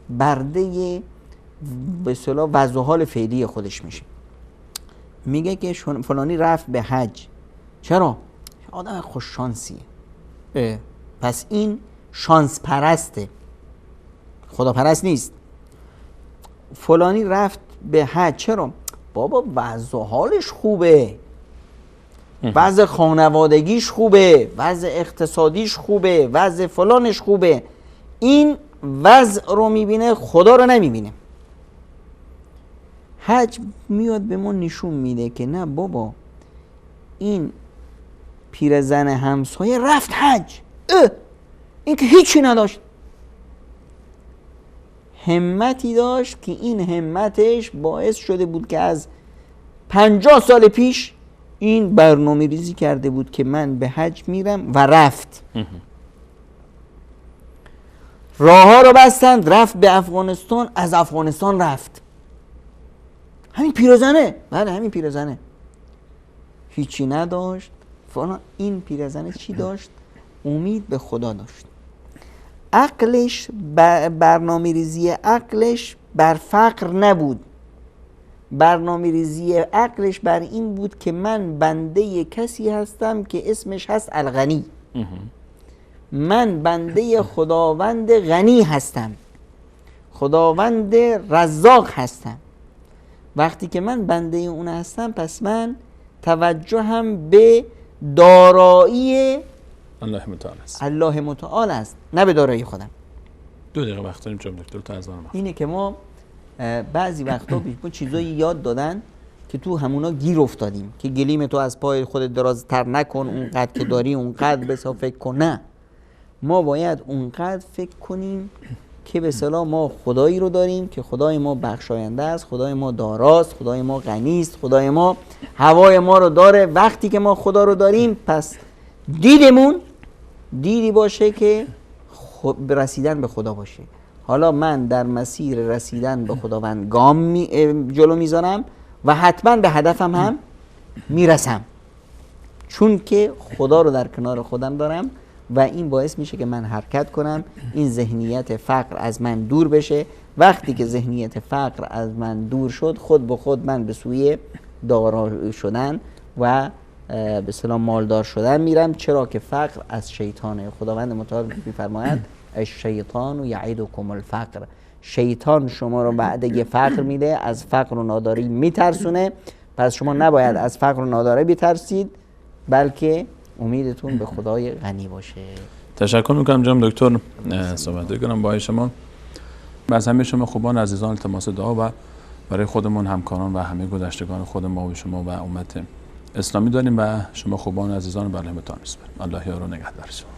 برده به اصطلاح وضع و حال فعلی خودش میشه. میگه که فلانی رفت به حج. چرا؟ آدم خوش شانسیه. پس این شانس پرسته، خدا پرست نیست. فلانی رفت به حج. چرا؟ بابا وضع و حالش خوبه، وضع خانوادگیش خوبه، وضع اقتصادیش خوبه، وضع فلانش خوبه. این وضع رو میبینه، خدا رو نمیبینه. حج میاد به ما نشون میده که نه بابا، این پیرزن همسایه رفت حج، این که هیچی نداشت، همتی داشت که این همتش باعث شده بود که از 50 سال پیش این برنامه ریزی کرده بود که من به حج میرم و رفت. راه ها رو بستند، رفت به افغانستان، از افغانستان رفت. همین پیرزنه، بله همین پیرزنه هیچی نداشت. این پیرزنه چی داشت؟ امید به خدا داشت. عقلش برنامه ریزی عقلش بر فقر نبود، برنامه ریزی عقلش بر این بود که من بنده کسی هستم که اسمش هست الغنی. من بنده خداوند غنی هستم، خداوند رزاق هستم. وقتی که من بنده اون هستم، پس من توجهم به دارایی الله متعال است، نه به دارایی خودم. 2 دقیقه وقت داریم جناب دکتر، تا از من اینه که ما بعضی وقتا ما چیزایی یاد دادن که تو همونا گیر افتادیم که گلیم تو از پای خودت درازتر نکن، اونقدر که داری اونقدر بسا فکر کن. نه، ما باید اونقدر فکر کنیم که به اصطلاح ما خدایی رو داریم که خدای ما بخشاینده است، خدای ما داراست، خدای ما غنی است، خدای ما هوای ما رو داره. وقتی که ما خدا رو داریم، پس دیدمون دیدی باشه که رسیدن به خدا باشه. حالا من در مسیر رسیدن به خداوند گام جلو میذارم و حتما به هدفم هم میرسم، چون که خدا رو در کنار خودم دارم و این باعث میشه که من حرکت کنم، این ذهنیت فقر از من دور بشه. وقتی که ذهنیت فقر از من دور شد، خود به خود من به سوی دارا شدن و به اصطلاح مالدار شدن میرم، چرا که فقر از شیطانه. خداوند متعال میفرماید الشیطان یعدکم الفقر، شیطان شما رو وعده فقر میده، از فقر و ناداری میترسونه. پس شما نباید از فقر و ناداری بترسید، بلکه امیدتون به خدای غنی باشه. تشکر میکنم جناب دکتر، صحبت کنم با شما. از همه شما خوبان عزیزان التماس دعا و برای خودمون، همکاران و همه گذشتگان خود ما و شما و امت اسلامی داریم و شما خوبان عزیزان برای همتون میسپاریم. الله یار و نگهدار شما.